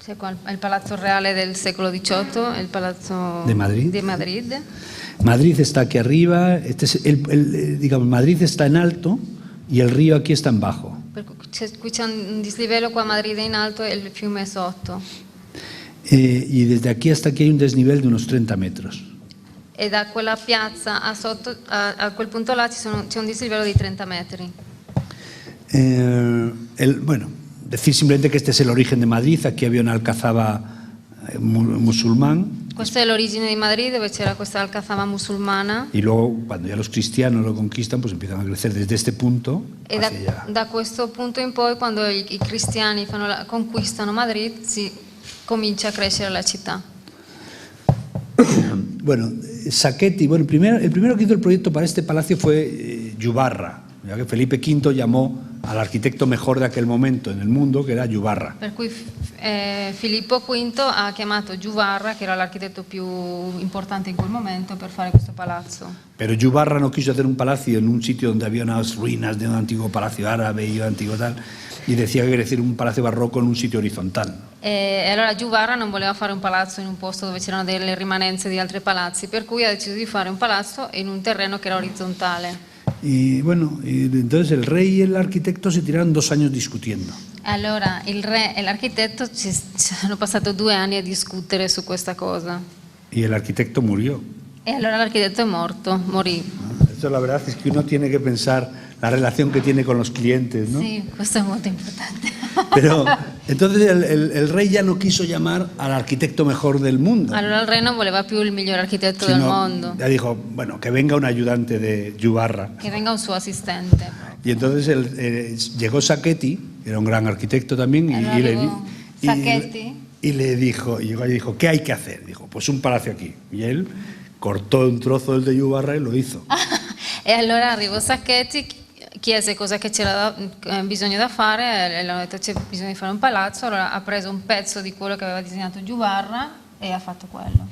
C'è qua il Palazzo Reale del secolo XVIII, il Palazzo
de Madrid.
di Madrid.
Madrid está aquí arriba, digamos, Madrid está en alto y el río aquí está en bajo.
Qui c'è un dislivello, qua a Madrid è in alto e il fiume è sotto.
Y desde aquí hasta aquí hay un desnivel de unos 30 metros.
E da quella piazza a sotto, a quel punto là c'è un dislivello di 30 metri.
Bueno, decir simplemente que este es el origen de Madrid. Aquí había una alcazaba musulmán.
Questa è l'origine di Madrid, dove c'era questa alcazaba musulmana.
Y luego, cuando ya los cristianos lo conquistan, pues empiezan a crecer desde este punto
E
hacia allá.
da questo punto in poi, quando i cristiani conquistano Madrid, si comincia a crescere la città.
Bueno, Sacchetti, bueno, el primero que hizo el proyecto para este palacio fue Yubarra, ya que Felipe V llamó al arquitecto mejor de aquel momento en el mundo, que era Yubarra.
Per cui Filippo V ha chiamato Giuvarra, che era l'architetto più importante in quel momento, per fare questo palazzo.
Pero Yubarra no quiso hacer un palacio en un sitio donde había unas ruinas de un antiguo palacio árabe y un antiguo tal, y decía que quería hacer un palacio barroco en un sitio horizontal.
E allora Giuvarra non voleva fare un palazzo in un posto dove c'erano delle rimanenze di altri palazzi, per cui ha deciso di fare un palazzo in un terreno che era orizzontale.
Y bueno, entonces el rey y el arquitecto se tiraron 2 años discutiendo.
Allora il re e l'architetto ci hanno passato 2 anni a discutere su questa cosa.
Y el arquitecto murió.
E allora l'architetto è morto, morì.
Eso la verdad es que uno tiene que pensar la relación que tiene con los clientes, ¿no?
Sì, questo è molto importante.
Pero entonces el rey ya no quiso llamar al arquitecto mejor del mundo.
Allora il re non voleva più il miglior architetto del mondo,
Ya dijo, bueno, que venga un ayudante de Yubarra.
che venga un suo assistente.
Y entonces llegó Sacchetti, que era un gran arquitecto también,
Allora arrivò Sacchetti.
y le dijo, y llegó y dijo, ¿qué hay que hacer? Dijo, pues un palacio aquí. Y él cortó un trozo del de Yubarra y lo hizo.
E allora arrivò Sacchetti, chiese cosa che c'era bisogno da fare, e le hanno detto c'è bisogno di fare un palazzo, allora ha preso un pezzo di quello che aveva disegnato Yubarra e ha fatto quello.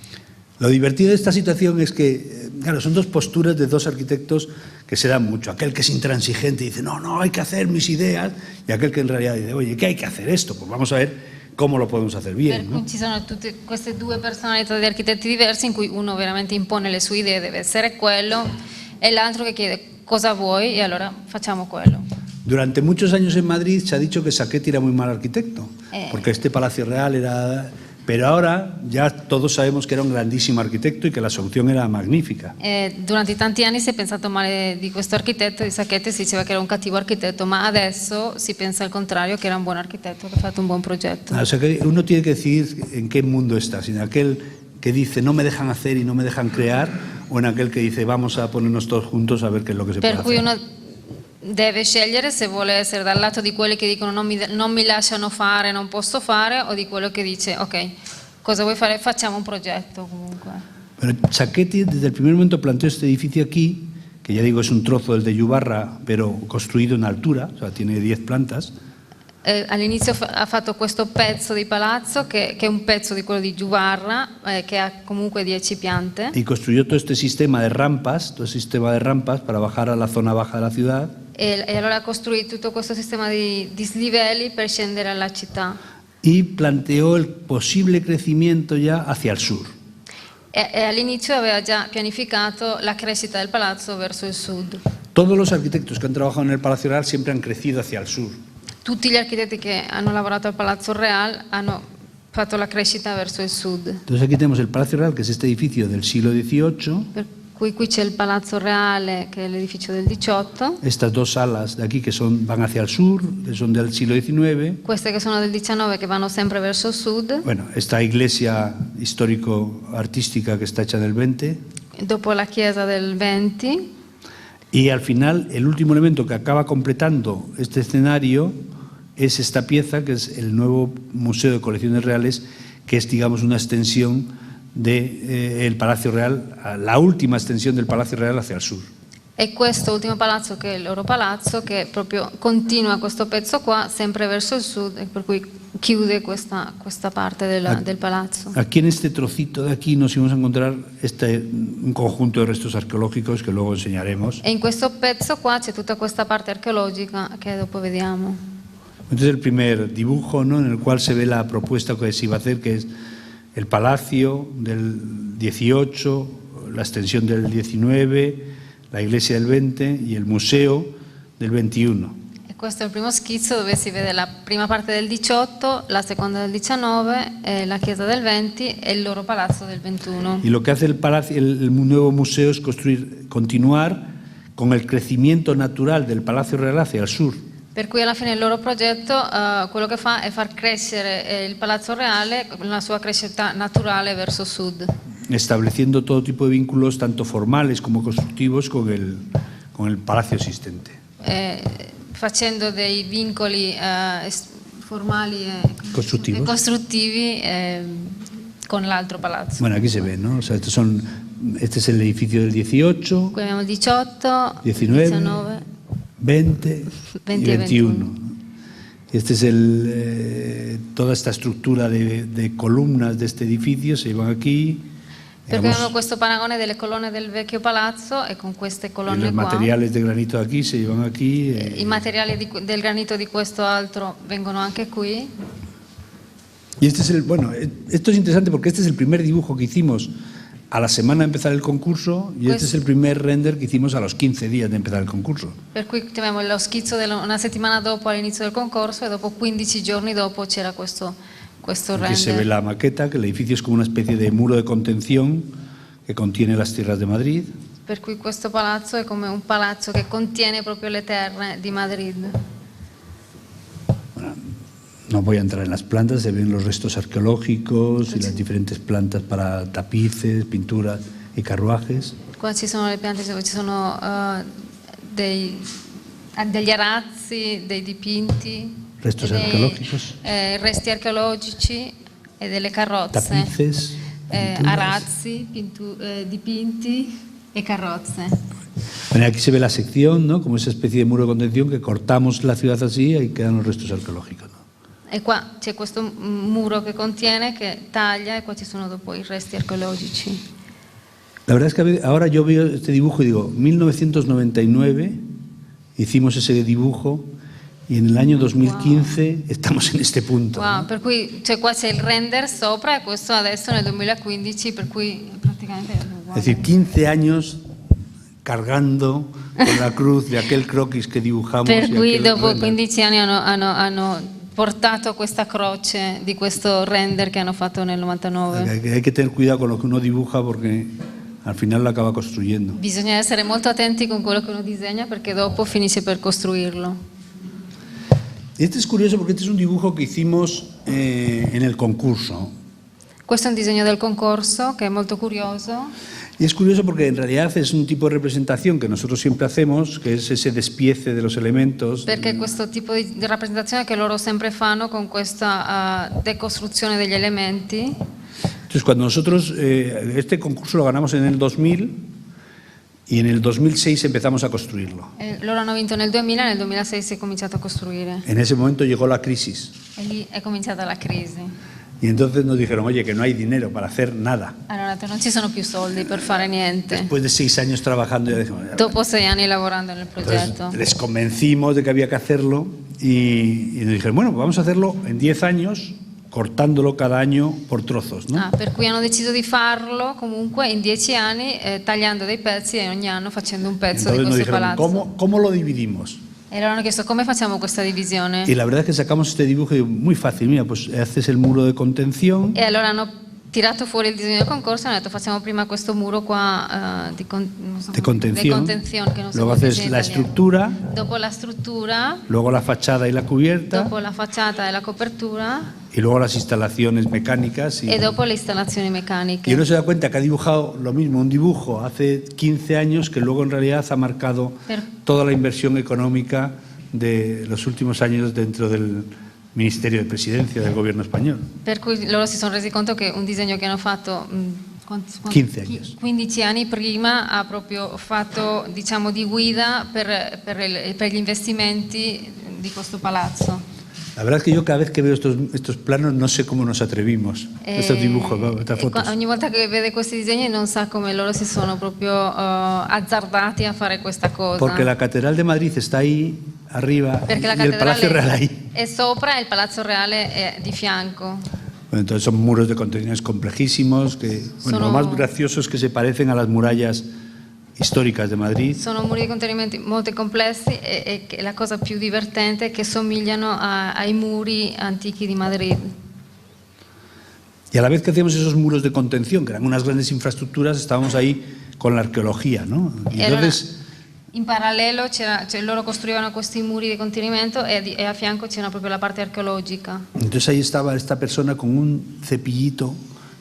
Lo divertido de esta situación es que, claro, son dos posturas de dos arquitectos que se dan mucho. Aquel que es intransigente y dice, no, no, hay que hacer mis ideas, y aquel que en realidad dice, oye, ¿qué hay que hacer esto? Pues vamos a ver cómo lo podemos hacer bien.
Per cui ci sono tutte queste due personalità di architetti diversi in cui uno veramente impone le sue idee, deve essere quello, e l'altro che chiede cosa vuoi e allora facciamo quello.
Durante muchos años en Madrid se ha dicho que Sacchetti era muy mal arquitecto, porque este Palacio Real era... Pero ahora ya todos sabemos que era un grandísimo arquitecto y que la solución era magnífica.
Durante tanti anni si è pensato male di questo architetto, di Sacchetti, si diceva che era un cattivo architetto, ma adesso si pensa al contrario, che era un buon architetto, che ha fatto un buon progetto.
O sea que uno tiene que decidir en qué mundo está, si en aquel que dice no me dejan hacer y no me dejan crear, o en aquel que dice vamos a ponernos todos juntos a ver qué es lo que se puede
Per cui
hacer.
uno deve scegliere se vuole essere dal lato di quelli che dicono non mi lasciano fare, non posso fare, o di quello che dice ok, cosa vuoi fare? Facciamo un progetto comunque.
Pero Sacchetti desde el primer momento planteó este edificio aquí, que ya digo es un trozo del de Yubarra, pero construido en altura, o sea, tiene 10 plantas.
All'inizio ha fatto questo pezzo di palazzo che è un pezzo di quello di Yubarra, che ha comunque 10 piante.
Y construyó todo este sistema de rampas, para bajar a la zona baja de la ciudad.
E allora ha costruito tutto questo sistema di dislivelli per scendere alla città.
Y planteó el posible crecimiento ya hacia el sur.
E all'inizio aveva già pianificato la crescita del palazzo verso il sud.
Todos los arquitectos que han trabajado en el Palacio Real siempre han crecido hacia el sur.
Tutti gli architetti che hanno lavorato al Palazzo Real hanno fatto la crescita verso il sud.
Entonces aquí tenemos el Palacio Real, que es este edificio del siglo XVIII.
Per cui qui c'è il Palazzo Reale, che è l'edificio del 18.
Estas dos salas de aquí que van hacia el sur, que son del siglo XIX.
Queste che sono del 19 che vanno sempre verso il sud.
Bueno, esta iglesia histórico-artística que está hecha en el 20.
Dopo la chiesa del 20.
Y al final, el último elemento que acaba completando este escenario es esta pieza, que es el nuevo Museo de Colecciones Reales, que es, digamos, una extensión del Palacio Real, la última extensión del Palacio Real hacia el sur.
E questo ultimo palazzo, che è il loro palazzo, che proprio continua questo pezzo qua, sempre verso il sud, e per cui chiude questa parte del palazzo.
Aquí en este trocito de aquí nos íbamos a encontrar un conjunto de restos arqueológicos que luego enseñaremos.
E in questo pezzo qua c'è tutta questa parte archeologica che dopo vediamo.
Entonces el primer dibujo, ¿no?, en el cual se ve la propuesta que se iba a hacer, que es el palacio del 18, la extensión del 19, la iglesia del 20 y el museo del 21.
E questo è il primo schizzo dove si vede la prima parte del 18, la seconda del 19, la chiesa del 20 e il loro palazzo del 21.
Y lo que hace el nuevo museo es continuar con el crecimiento natural del Palacio Real hacia el sur.
Per cui alla fine il loro progetto quello che fa è far crescere il Palazzo Reale con la sua crescita naturale verso sud.
Estableciendo todo tipo de vínculos, tanto formales como constructivos, con el palacio existente.
Facendo dei vincoli formali e costruttivi con l'altro palazzo.
Bueno, aquí se ve, ¿no? O sea, este es el edificio del 18,
Qui abbiamo il 18,
19, 20 y 21. Este es toda esta estructura de columnas de este edificio, se llevan aquí.
Perché abbiamo questo paragone delle colonne del vecchio palazzo e con queste colonne
los
qua.
materiales de granito aquí se llevan aquí.
I materiali del granito di questo altro vengono anche qui.
Y esto es interesante porque este es el primer dibujo que hicimos a la semana de empezar el concurso y este es el primer render que hicimos a los 15 días de empezar el concurso.
Per cui abbiamo lo schizzo una settimana dopo all'inizio del concorso e dopo 15 giorni dopo c'era questo render.
Aquí se ve la maqueta, que el edificio es como una especie de muro de contención que contiene las tierras de Madrid.
Per cui questo palazzo è come un palazzo che contiene proprio le terre di Madrid.
No voy a entrar en las plantas, se ven los restos arqueológicos y las diferentes plantas para tapices, pinturas y carruajes.
Qua ci sono le piante dove ci sono degli arazzi, dei dipinti,
Restos arqueológicos.
Resti archeologici e delle carrozze,
Tapices, pinturas.
arazzi, dipinti e carrozze.
Bueno, aquí se ve la sección, ¿no? Como esa especie de muro de contención que cortamos la ciudad así y ahí quedan los restos arqueológicos, ¿no?
E qua c'è questo muro che contiene, che taglia, e qua ci sono dopo i resti archeologici.
La verdad es que ahora yo veo este dibujo y digo, 1999 hicimos ese dibujo y en el año 2015 estamos en este punto.
Wow,
¿no?
per cui qua c'è il render sopra e questo adesso nel 2015, per cui praticamente è uguale.
Es decir, 15 años cargando con la cruz de aquel croquis que dibujamos.
Per
y
cui
aquel
dopo
render.
15 anni hanno portato questa croce di questo render che hanno fatto nel 99.
Hay que tener cuidado con lo que uno dibuja porque al final lo acaba construyendo.
Bisogna essere molto attenti con quello che uno disegna perché dopo finisce per costruirlo.
Este es curioso porque este es un dibujo que hicimos en el concurso.
Questo è un disegno del concorso che è molto curioso.
Y es curioso porque en realidad es un tipo de representación que nosotros siempre hacemos, que es ese despiece de los elementos.
Perché questo tipo di rappresentazione che loro sempre fanno con questa decostruzione degli elementi.
Entonces, cuando nosotros este concurso lo ganamos en el 2000 y en el 2006 empezamos a construirlo.
Loro hanno vinto nel 2000, nel 2006 si è cominciato a costruire.
En ese momento llegó la crisis
E lì è cominciata la crisi.
y entonces nos dijeron, oye, que no hay dinero para hacer nada.
Hanno detto non ci sono più soldi per fare niente.
Después de 6 años trabajando, ya dijimos,
Dopo 6 anni lavorando nel progetto.
entonces, les convencimos de que había que hacerlo y nos dijeron, bueno, pues vamos a hacerlo en 10 años, cortándolo cada año por trozos, ¿no?
Per cui hanno deciso di farlo comunque in 10 anni, tagliando dei pezzi e ogni anno facendo un pezzo
Entonces
di
nos
questo
dijeron,
palazzo.
¿cómo lo dividimos?
E loro hanno chiesto come facciamo questa divisione.
Y la verdad es que sacamos este dibujo y muy fácil, mira, pues haces el muro de contención.
E allora hanno tirato fuori il disegno del concorso e hanno detto facciamo prima questo muro qua
De contención,
che non so
luego
come si
haces
dice in
la
italiano.
estructura,
Dopo la struttura,
luego la fachada y la cubierta,
dopo la facciata e la copertura
y luego las instalaciones mecánicas.
e dopo le installazioni
Y
meccaniche.
uno se da cuenta que ha dibujado lo mismo, un dibujo hace 15 años que luego en realidad ha marcado toda la inversión económica de los últimos años dentro del Ministerio de Presidencia del Gobierno español.
Per cui loro si sono resi conto che un disegno che hanno fatto 15 anni prima ha proprio fatto, diciamo, di guida per gli investimenti di questo palazzo.
La verdad es que yo cada vez que veo estos planos no sé cómo nos atrevimos, estos dibujos, estas fotos.
Ogni volta che vede questi disegni non sa come loro si sono proprio azzardati a fare questa cosa.
Porque la Catedral de Madrid está ahí arriba
Perché la
y el Palacio Real
cattedrale
ahí.
è sopra e il Palazzo Reale è di fianco.
Bueno, entonces son muros de contenciones complejísimos que, bueno, lo más gracioso es que se parecen a las murallas históricas de Madrid.
Sono muri di contenimento molto complessi e la cosa più divertente è che somigliano ai muri antichi di Madrid.
Y a la vez que hacíamos esos muros de contención, que eran unas grandes infraestructuras, estábamos ahí con la arqueología, ¿no? Y entonces,
in parallelo loro costruivano questi muri di contenimento e a fianco c'era proprio la parte archeologica.
entonces ahí estaba esta persona con un cepillito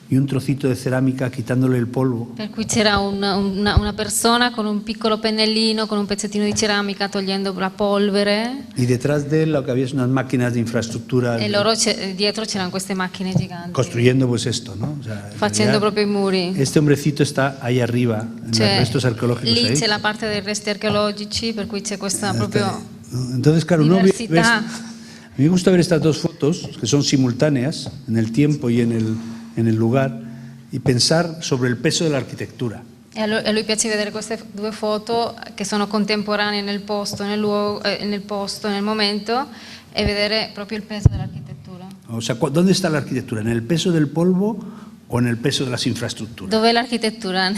y un trocito de cerámica quitándole el polvo.
Per cui c'era una persona con un piccolo pennellino, con un pezzettino di ceramica togliendo la polvere.
Y detrás de él lo que había es unas máquinas de infraestructura
E loro dietro c'erano queste macchine giganti.
construyendo pues esto, ¿no? O sea, en
Facendo
realidad,
proprio i muri.
este hombrecito está ahí arriba, en los restos arqueológicos.
Lì
ahí.
c'è la parte dei resti archeologici, per cui c'è questa proprio
Entonces, claro, uno
diversità.
a mí me gusta ver estas dos fotos, que son simultáneas en el tiempo y en el lugar, y pensar sobre el peso de la arquitectura.
E a lui piace vedere queste due foto che sono contemporanee nel posto, nel luogo, nel momento, e vedere proprio il peso dell'architettura.
O sea, ¿dónde está la arquitectura? ¿En el peso del polvo o en el peso de las infraestructuras?
Dov'è l'architettura?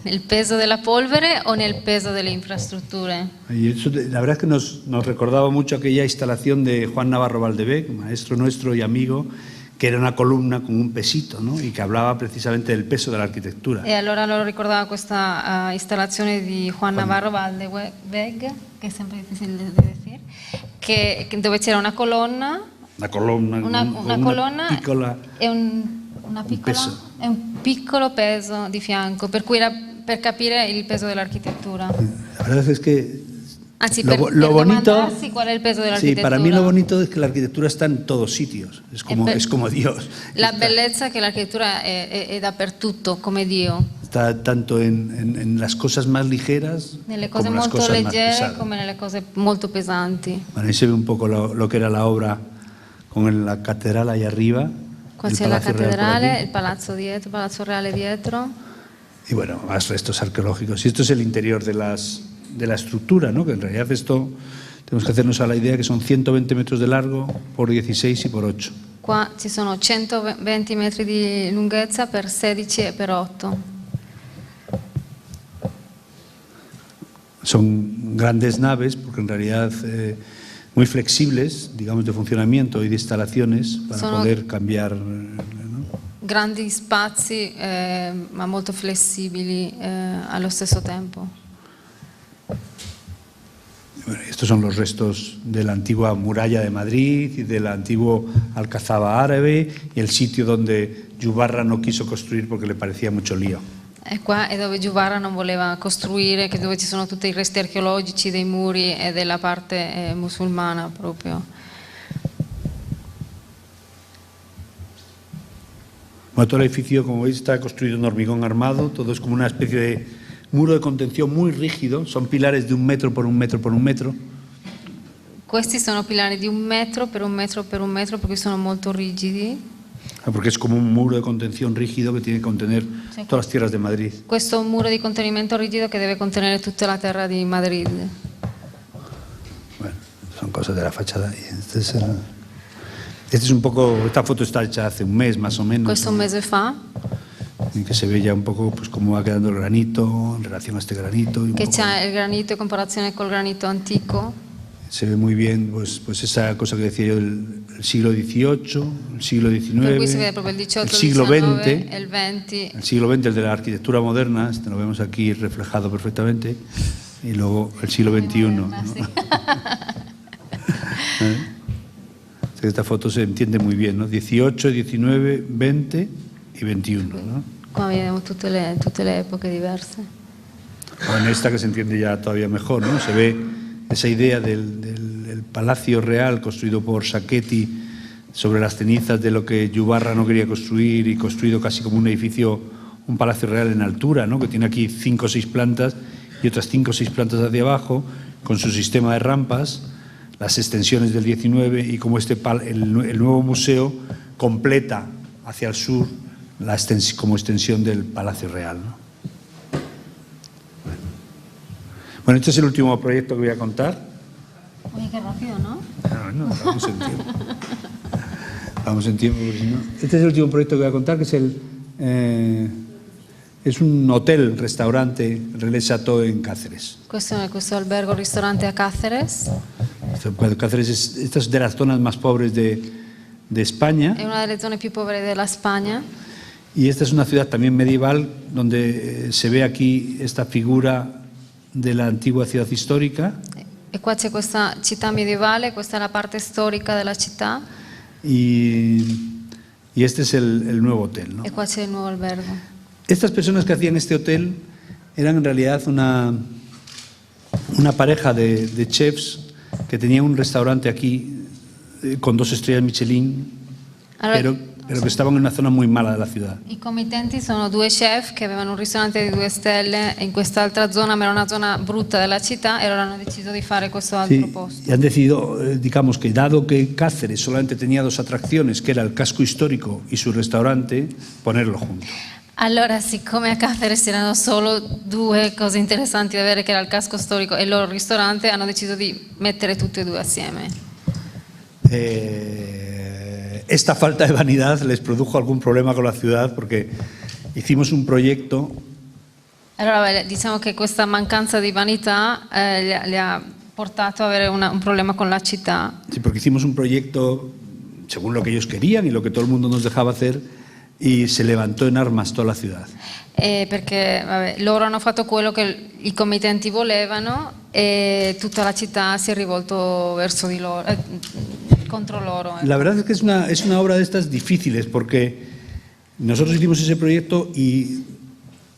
Nel peso della polvere o nel peso delle infrastrutture?
Y eso, la verdad es que nos recordaba mucho aquella instalación de Juan Navarro Valdevec, maestro nuestro y amigo, que era una columna con un pesito, ¿no? Y que hablaba precisamente del peso de la arquitectura.
E allora loro ricordava questa installazione di Juan Navarro Valdevec, che è sempre difficile da dire, dove c'era una colonna Una colonna
piccola,
e una piccola,
peso.
è un piccolo peso di fianco, per cui per capire il peso dell'architettura.
La verdad es que
Anzi,
lo
per
bonito,
domandarsi qual è il peso
sí,
dell'architettura.
para mí lo bonito es que la arquitectura está en todos sitios, es como Dios.
La bellezza è che l'architettura è dappertutto, come Dio.
Está tanto en las cosas más ligeras
Nelle cose
como en las
molto
cosas más
leggere
pesadas.
come nelle cose molto pesanti.
Bueno, ahí se ve un poco lo que era la obra con la catedral ahí arriba.
Qua
el
c'è la
Palacio Real por
cattedrale,
aquí.
il palazzo dietro, il palazzo reale dietro.
Y bueno, más restos arqueológicos. Y esto es el interior de la estructura, ¿no? Que en realidad esto tenemos que hacernos a la idea que son 120 metros de largo por 16 y por 8.
Qua ci sono 120 metri di lunghezza per 16 e per 8.
Son grandes naves, porque en realidad muy flexibles, digamos, de funcionamiento y de instalaciones para
Sono
poder cambiar.
Grandi spazi, ma molto flessibili allo stesso tempo.
Bueno, estos son los restos de la antigua muralla de Madrid y del antiguo Alcazaba árabe y el sitio donde Yubarra no quiso construir porque le parecía mucho lío.
E qua è dove Giubarra non voleva costruire, che dove ci sono tutti i resti archeologici dei muri e della parte musulmana proprio.
Bueno, todo el edificio, como veis, está construido en hormigón armado, todo es como una especie de muro de contención muy rígido, son pilares de 1 metro por 1 metro por 1 metro.
Questi sono pilari di 1 metro per 1 metro per 1 metro perché sono molto rigidi.
Porque es como un muro de contención rígido que tiene que contener todas las tierras de Madrid.
Questo è un muro di contenimento rigido che deve contenere tutta la terra di Madrid.
Bueno, son cosas de la fachada. Este es un poco, esta foto está hecha hace un mes más o menos.
Questo un mese fa.
Y que se ve ya un poco pues cómo va quedando el granito en relación a este granito. Y
Che c'è il granito in comparazione col granito antico.
Se ve muy bien pues esa cosa que decía yo del siglo XVIII, el siglo XIX,
Per cui si vede proprio il XVIII,
el siglo
XIX,
XX,
il XX.
el siglo XX, el de la arquitectura moderna, este lo vemos aquí reflejado perfectamente, y luego el siglo XXI. ¿no? Esta foto se entiende muy bien, ¿no? 18, 19, 20 y 21. ¿no?
Qua vediamo tutte le epoche diverse.
O en esta que se entiende ya todavía mejor, ¿no? Se ve esa idea del Palacio Real construido por Sacchetti sobre las cenizas de lo que Yubarra no quería construir y construido casi como un edificio, un Palacio Real en altura, ¿no? Que tiene aquí 5 o 6 plantas y otras 5 o 6 plantas hacia abajo con su sistema de rampas, las extensiones del 19 y como el nuevo museo completa hacia el sur como extensión del Palacio Real, ¿no? Bueno, este es el último proyecto que voy a contar.
Oye, qué rápido, ¿no?
No, vamos en tiempo. Vamos en tiempo, porque si no. Este es el último proyecto que voy a contar, que es un hotel, restaurante, el Relais Chateau en Cáceres.
Questo albergo ristorante a Cáceres.
Cáceres esta es de las zonas más pobres de España.
È una delle zone più povere della Spagna.
Y esta es una ciudad también medieval, donde se ve aquí esta figura de la antigua ciudad histórica.
E qua c'è questa città medievale, questa è la parte storica della città.
Y este es el nuevo hotel, ¿no?
E qua c'è il nuovo albergo.
Estas personas que hacían este hotel eran en realidad una pareja de chefs que tenían un restaurante aquí con 2 estrellas Michelin,
Allora,
pero que estaban en una zona muy mala de la ciudad.
I committenti sono 2 chef che avevano un ristorante di 2 stelle in quest'altra zona, ma era una zona brutta della città, e allora hanno deciso di fare questo altro
Sí,
posto.
y han decidido, digamos que dado que Cáceres solamente tenía 2 atracciones, que era el casco histórico y su restaurante, ponerlo junto.
Allora, siccome a Cáceres c'erano solo 2 cose interessanti da avere, che era il casco storico e il loro ristorante, hanno deciso di mettere tutte e 2 assieme.
Esta falta de vanidad les produjo algún problema con la ciudad porque hicimos un proyecto.
Allora, diciamo che questa mancanza di vanità li ha portato a avere un problema con la città.
Sí, porque hicimos un proyecto según lo que ellos querían y lo que todo el mundo nos dejaba hacer y se levantó en armas toda la ciudad.
Perché loro hanno fatto quello che i committenti volevano e tutta la città si è rivolto verso di loro, contro loro.
La verdad es que es una obra de estas difíciles, porque nosotros hicimos ese proyecto y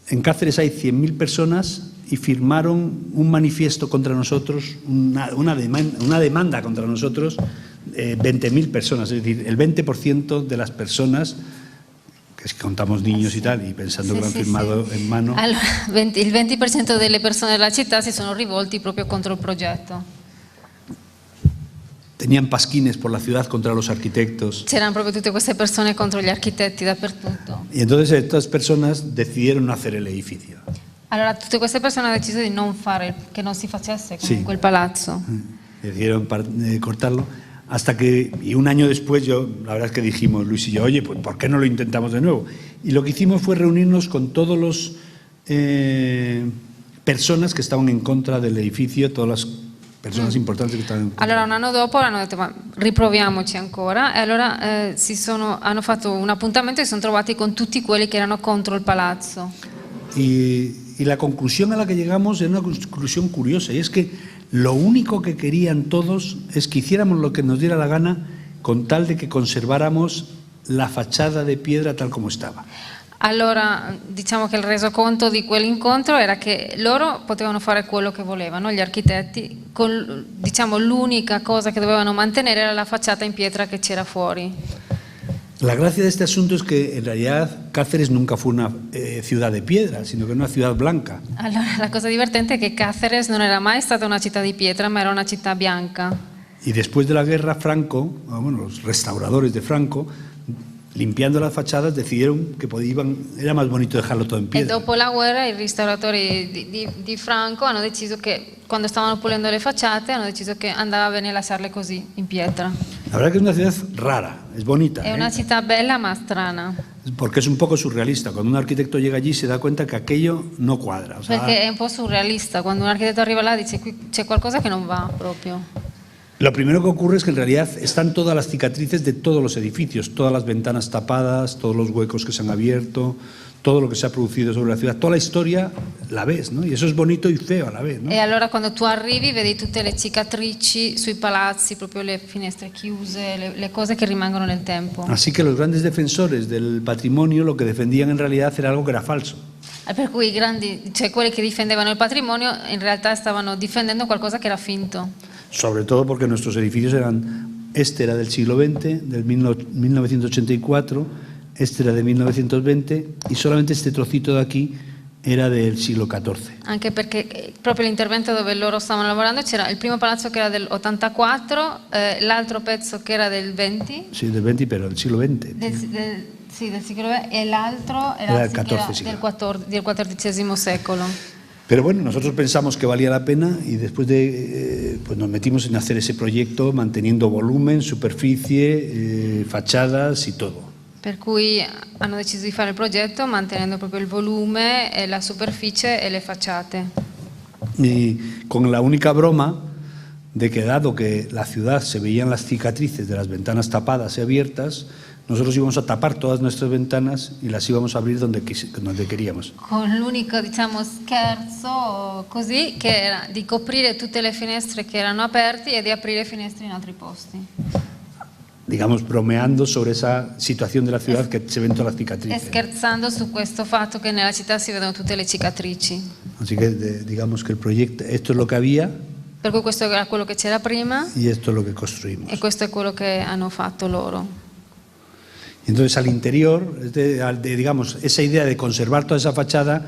en Cáceres hay 100.000 personas y firmaron un manifiesto contra nosotros, una demanda contra nosotros, 20.000 personas, es decir, el 20% de las personas, que es que contamos niños y tal, y pensando que lo han firmado en mano.
Allora, il 20% delle persone della città si sono rivolti proprio contro il progetto.
Tenían pasquines por la ciudad contra los arquitectos.
C'erano proprio tutte queste persone contro gli architetti dappertutto.
Y entonces estas personas decidieron no hacer el edificio.
Allora tutte queste persone hanno deciso di non fare, che non si facesse comunque il palazzo.
Decidieron cortarlo. Hasta que, y un año después, la verdad es que dijimos, Luis y yo, oye, pues ¿por qué no lo intentamos de nuevo? Y lo que hicimos fue reunirnos con todos los personas que estaban en contra del edificio, todas las personas importanti che stavano in contra.
Allora un anno dopo hanno detto ma riproviamoci ancora, e allora hanno fatto un appuntamento e si sono trovati con tutti quelli che erano contro il palazzo.
Y la conclusión a la que llegamos es una conclusión curiosa, y es que lo único que querían todos es que hiciéramos lo que nos diera la gana con tal de que conserváramos la fachada de piedra tal como estaba.
Allora diciamo che il resoconto di quell'incontro era che loro potevano fare quello che volevano, gli architetti, diciamo l'unica cosa che dovevano mantenere era la facciata in pietra che c'era fuori.
La gracia de este asunto es que en realidad Cáceres nunca fue una ciudad de piedra, sino que una ciudad blanca.
Allora la cosa divertente è che Cáceres non era mai stata una città di pietra, ma era una città bianca.
Y después de la guerra, Franco, bueno, los restauradores de Franco, limpiando las fachadas, decidieron que era más bonito dejarlo todo en
E
piedra.
dopo la guerra i ristoratori di Franco hanno deciso che quando stavano pulendo le facciate hanno deciso che andava bene lasciarle così in pietra.
La verdad que es una ciudad rara, es bonita.
È una città bella ma strana.
Porque es un poco surrealista. Cuando un arquitecto llega allí se da cuenta que aquello no cuadra. O sea,
Perché è un po' surrealista, quando un architetto arriva là dice qui c'è qualcosa che non va proprio.
lo primero que ocurre es que en realidad están todas las cicatrices de todos los edificios, todas las ventanas tapadas, todos los huecos que se han abierto, todo lo que se ha producido sobre la ciudad, toda la historia la ves, ¿no? Y eso es bonito y feo a la vez, ¿no?
E allora quando tu arrivi vedi tutte le cicatrici sui palazzi, proprio le finestre chiuse, le cose che rimangono nel tempo.
Así que los grandes defensores del patrimonio lo que defendían en realidad era algo que era falso.
Per cui i grandi, cioè quelli che difendevano il patrimonio in realtà stavano difendendo qualcosa che era finto.
Sobre todo porque nuestros edificios este era del siglo XX, del 1984, este era de 1920 y solamente este trocito de aquí era del siglo XIV.
Anche perché proprio l'intervento dove loro stavano lavorando c'era il primo palazzo che era del 84, l'altro pezzo che era del 20.
Sí, del 20, pero del siglo XX.
Sì, del siglo XX, e l'altro era
del
XIV secolo.
Pero bueno, nosotros pensamos que valía la pena y después pues nos metimos en hacer ese proyecto manteniendo volumen, superficie, fachadas y todo.
Per cui hanno deciso di fare il progetto mantenendo proprio il volume, la superficie e le facciate.
Y con la única broma de que dado que la ciudad se veían las cicatrices de las ventanas tapadas y abiertas, nosotros íbamos a tapar todas nuestras ventanas y las íbamos a abrir donde queríamos.
Con l'unico, diciamo, scherzo così che era di coprire tutte le finestre che erano aperte e di aprire finestre in altri posti.
Digamos, bromeando sobre esa situación de la ciudad que se ven todas las cicatrices.
E scherzando su questo fatto che nella città si vedono tutte le cicatrici.
Así que digamos que el proyecto, esto es lo que había.
Per cui questo era quello che c'era prima
y esto es lo que construimos.
E questo è quello che hanno fatto loro.
Entonces al interior, digamos, esa idea de conservar toda esa fachada,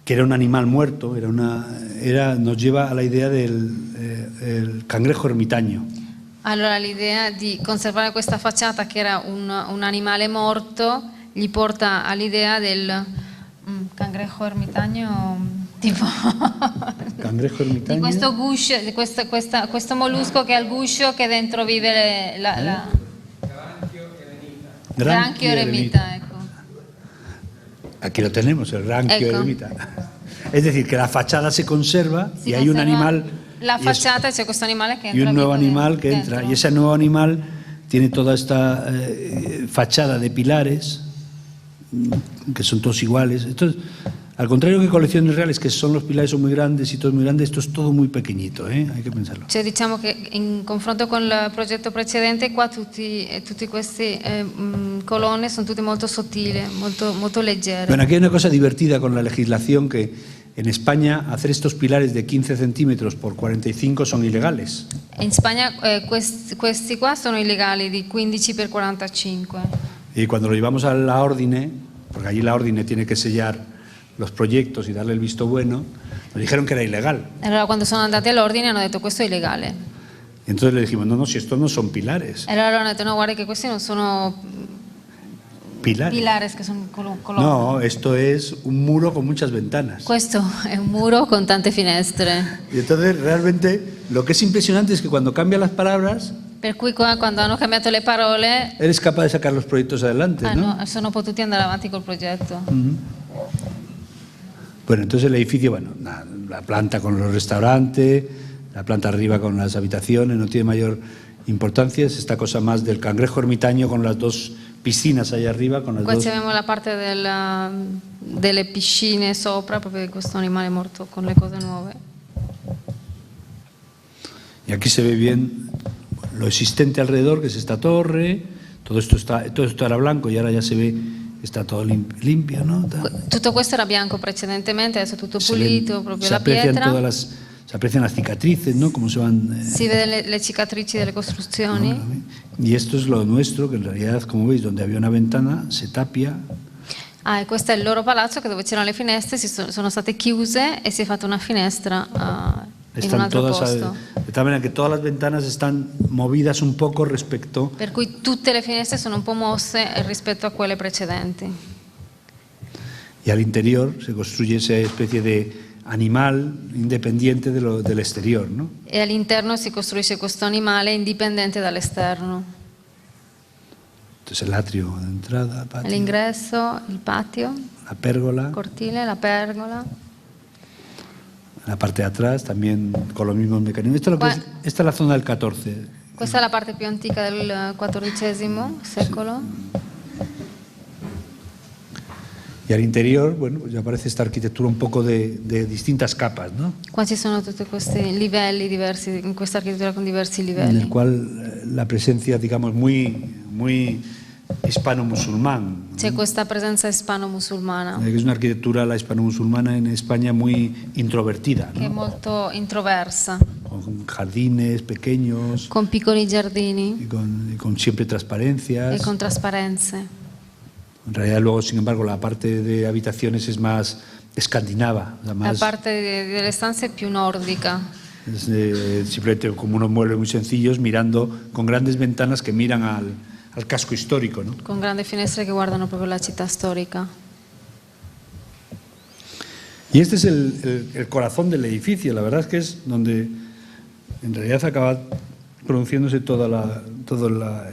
que era un animal muerto, nos lleva a la idea del cangrejo ermitaño.
Allora l'idea di conservare questa facciata che era un animale morto gli porta all'idea del cangrejo ermitaño, tipo
cangrejo ermitaño,
di questo guscio, di questo mollusco che ha il guscio che dentro vive Granchio eremita, ecco.
Aquí lo tenemos, el granchio eremita. Es decir, que la fachada se conserva y hay un animal.
La facciata c'è questo animale che entra.
Y un nuevo animal que entra. Y ese nuevo animal tiene toda esta fachada de pilares, que son todos iguales. Entonces, Al contrario que colecciones reales, que son los pilares son muy grandes y todo muy grande, esto es todo muy pequeñito, hay que pensarlo.
Cioè diciamo che in confronto con il progetto precedente qua tutti questi colonne sono tutte molto sottili, molto leggere.
Bueno, aquí hay una cosa divertida con la legislación que en España hacer estos pilares de 15 centímetros por 45 son ilegales.
In Spagna questi qua sono illegali di 15 per 45.
Y cuando lo llevamos a la Ordine, porque allí la Ordine tiene que sellar los proyectos y darle el visto bueno, nos dijeron que era ilegal.
Allora quando sono andati all'ordine hanno detto questo è illegale.
Y entonces le dijimos, no, si estos no son pilares.
E allora hanno detto no, guarda che questi non sono
Pilares.
che sono colonne.
No, esto es un muro con muchas ventanas.
Questo è un muro con tante finestre.
Y entonces realmente lo que es impresionante es que cuando cambian las palabras,
Per cui qua, quando hanno cambiato le parole
eres capaz de sacar los proyectos adelante, ¿no?
sono potuti andare avanti col progetto.
Bueno, entonces el edificio, bueno, la planta con los restaurantes, la planta arriba con las habitaciones, no tiene mayor importancia, es esta cosa más del cangrejo ermitaño con las dos piscinas allá arriba. Con las
Qua
dos...
abbiamo la parte delle piscine sopra, proprio di questo animale morto con le cose nuove.
Y aquí se ve bien lo existente alrededor, que es esta torre, todo esto era blanco y ahora ya se ve, está todo limpio, ¿no?
Tutto questo era bianco precedentemente, adesso è tutto
Se
pulito,
ven,
proprio
se
la pietra.
se aprecian las cicatrices, ¿no? Cómo se van...
Si vede le cicatrici delle costruzioni.
¿no? Y esto es lo nuestro, que en realidad, como veis, donde había una ventana, se tapia.
Ah, e questo è il loro palazzo, che dove c'erano le finestre sono state chiuse e si è fatta una finestra in un altro posto.
De tal manera que todas las ventanas están movidas un poco respecto.
Per cui tutte le finestre sono un po' mosse rispetto a quelle precedenti.
Y al interior se construye esa especie de animal independiente del exterior, ¿no?
E all'interno si costruisce questo animale indipendente dall'esterno.
Entonces el atrio de entrada, patio,
L'ingresso, il patio,
la pérgola,
il cortile, la pergola.
la parte de atrás también con los mismos mecanismos. Esta es la zona del 14.
Questa è la parte più antica del XIV secolo.
Y al interior, bueno, pues ya aparece esta arquitectura un poco de distintas capas, ¿no?
Qua ci sono tutti questi livelli diversi, in questa architettura con diversi
En
livelli.
el cual la presencia, digamos, muy hispano-musulmán, ¿no?
C'è questa presenza ispano-musulmana,
Es una arquitectura, la hispano-musulmana en España, muy introvertida,
che è
¿no?
molto introversa,
Con jardines pequeños
con piccoli giardini
y con siempre
e
transparencias.
con trasparenze.
En realidad luego, sin embargo, la parte de habitaciones es más escandinava,
La
más,
parte delle stanze è più nordica,
es, simplemente como unos muebles muy sencillos mirando con grandes ventanas que miran al casco histórico, ¿no?
con grandi finestre che guardano proprio la città storica.
Y este es el corazón del edificio, la verdad es que es donde en realidad acaba produciéndose todo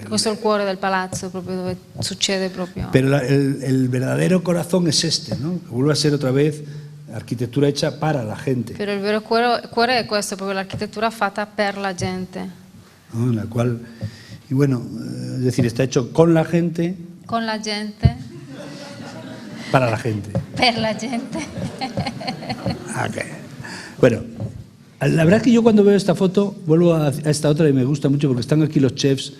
Questo è il cuore del palazzo, proprio dove succede proprio.
Pero el verdadero corazón es este, ¿no? Que vuelve a ser otra vez arquitectura hecha para la gente,
Però il vero cuore è questo, proprio l'architettura fatta per la gente,
¿no? En la cual, y bueno, es decir, está hecho con la gente,
con la gente,
para la gente.
per la gente.
Okay. Bueno, la verdad es que yo cuando veo esta foto, vuelvo a esta otra y me gusta mucho porque están aquí los chefs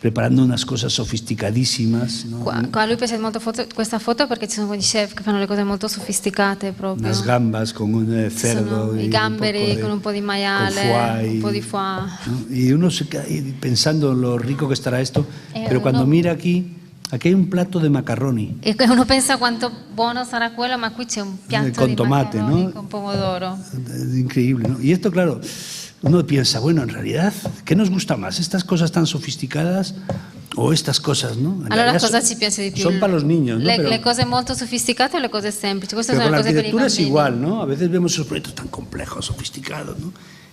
preparando unas cosas sofisticadísimas, ¿no?
Qua a lui piace molto questa foto perché ci sono gli chef che fanno le cose molto sofisticate proprio.
Unas gambas con un cerdo,
I gamberi con un po' di maiale, un po' di foie.
¿no? Y uno se queda ahí pensando lo rico que estará esto, pero
uno-
cuando mira aquí hay un plato de macarroni.
E uno pensa quanto buono sarà quello, ma qui c'è un piatto
Con
di
tomate,
macaroni
¿no?
con pomodoro.
Es increíble, ¿no? Y esto, claro, uno piensa, bueno, en realidad, ¿qué nos gusta más? ¿Estas cosas tan sofisticadas o estas cosas, no? En
Allora
realidad
cosa ci piace di più?
Son para los niños, ¿no?
Le cose molto sofisticate o le cose semplici? Queste
pero
sono
con
le
la
cose per i
arquitectura es
bambini.
igual, ¿no? A veces vemos esos proyectos tan complejos, sofisticados, ¿no?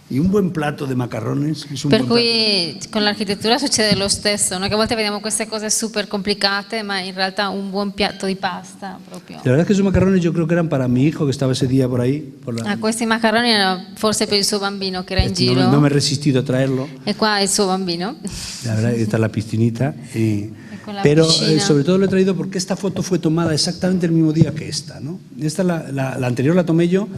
Y un buen plato de macarrones es un
Per
buen
cui con l'architettura succede lo stesso, no? Che a volte vediamo queste cose super complicate, ma in realtà un buon piatto di pasta proprio.
plato. La verdad es que esos macarrones yo creo que eran para mi hijo que estaba ese día por ahí.
Questi macaroni erano forse per il suo bambino che era in giro.
No me he resistido a traerlo.
E qua è il suo bambino.
La verdad, esta es la piscinita. Y
Con la
Pero
piscina.
sobre todo lo he traído porque esta foto fue tomada exactamente el mismo día que esta, ¿no? Esta la anterior la tomé yo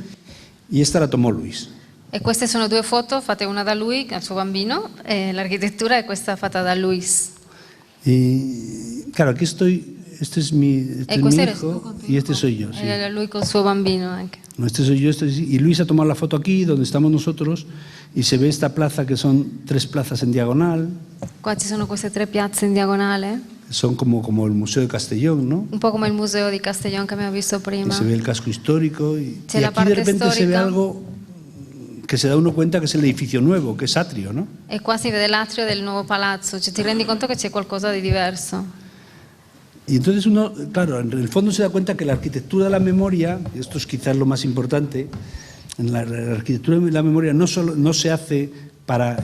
y esta la tomó Luis.
E queste sono due foto, fatte una da lui, al suo bambino, e l'architettura è questa fatta da Luis.
Y claro, aquí estoy, este es mi
questo eres
hijo
tu con tu
y este
hijo.
soy yo. Sí.
Era lui col suo bambino anche.
No, este soy yo, y Luis ha tomado la foto aquí, donde estamos nosotros, y se ve esta plaza que son 3 plazas en diagonal,
Qua ci sono queste 3 piazze in diagonale,
son como el Museo de Castellón, ¿no?
un po' come il museo di Castellón che abbiamo visto
Y
prima.
se ve el casco histórico, y
Sí, la
aquí
parte
de repente se ve
histórica.
algo que se da uno cuenta que es el edificio nuevo, que es atrio, ¿no?
E qua si vede l'atrio del nuovo palazzo, cioè ti rendi conto che c'è qualcosa di diverso.
Y entonces uno, claro, en el fondo se da cuenta que la arquitectura de la memoria, y esto es quizás lo más importante, en la arquitectura de la memoria no se hace para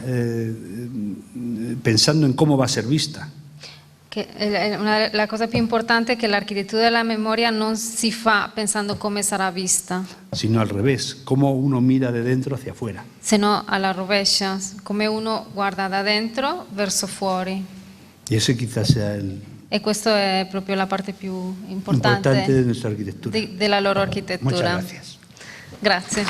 pensando en cómo va a ser vista,
La cosa più importante è che l'architettura della memoria non si fa pensando come sarà vista,
sino al revés, cómo uno mira de dentro hacia afuera.
se no alla rovescia, come uno guarda da dentro verso fuori.
Y ese quizás sea el
E questa è proprio la parte più
importante de
importante
nuestra arquitectura.
della loro
Muchas
architettura.
gracias.
Grazie.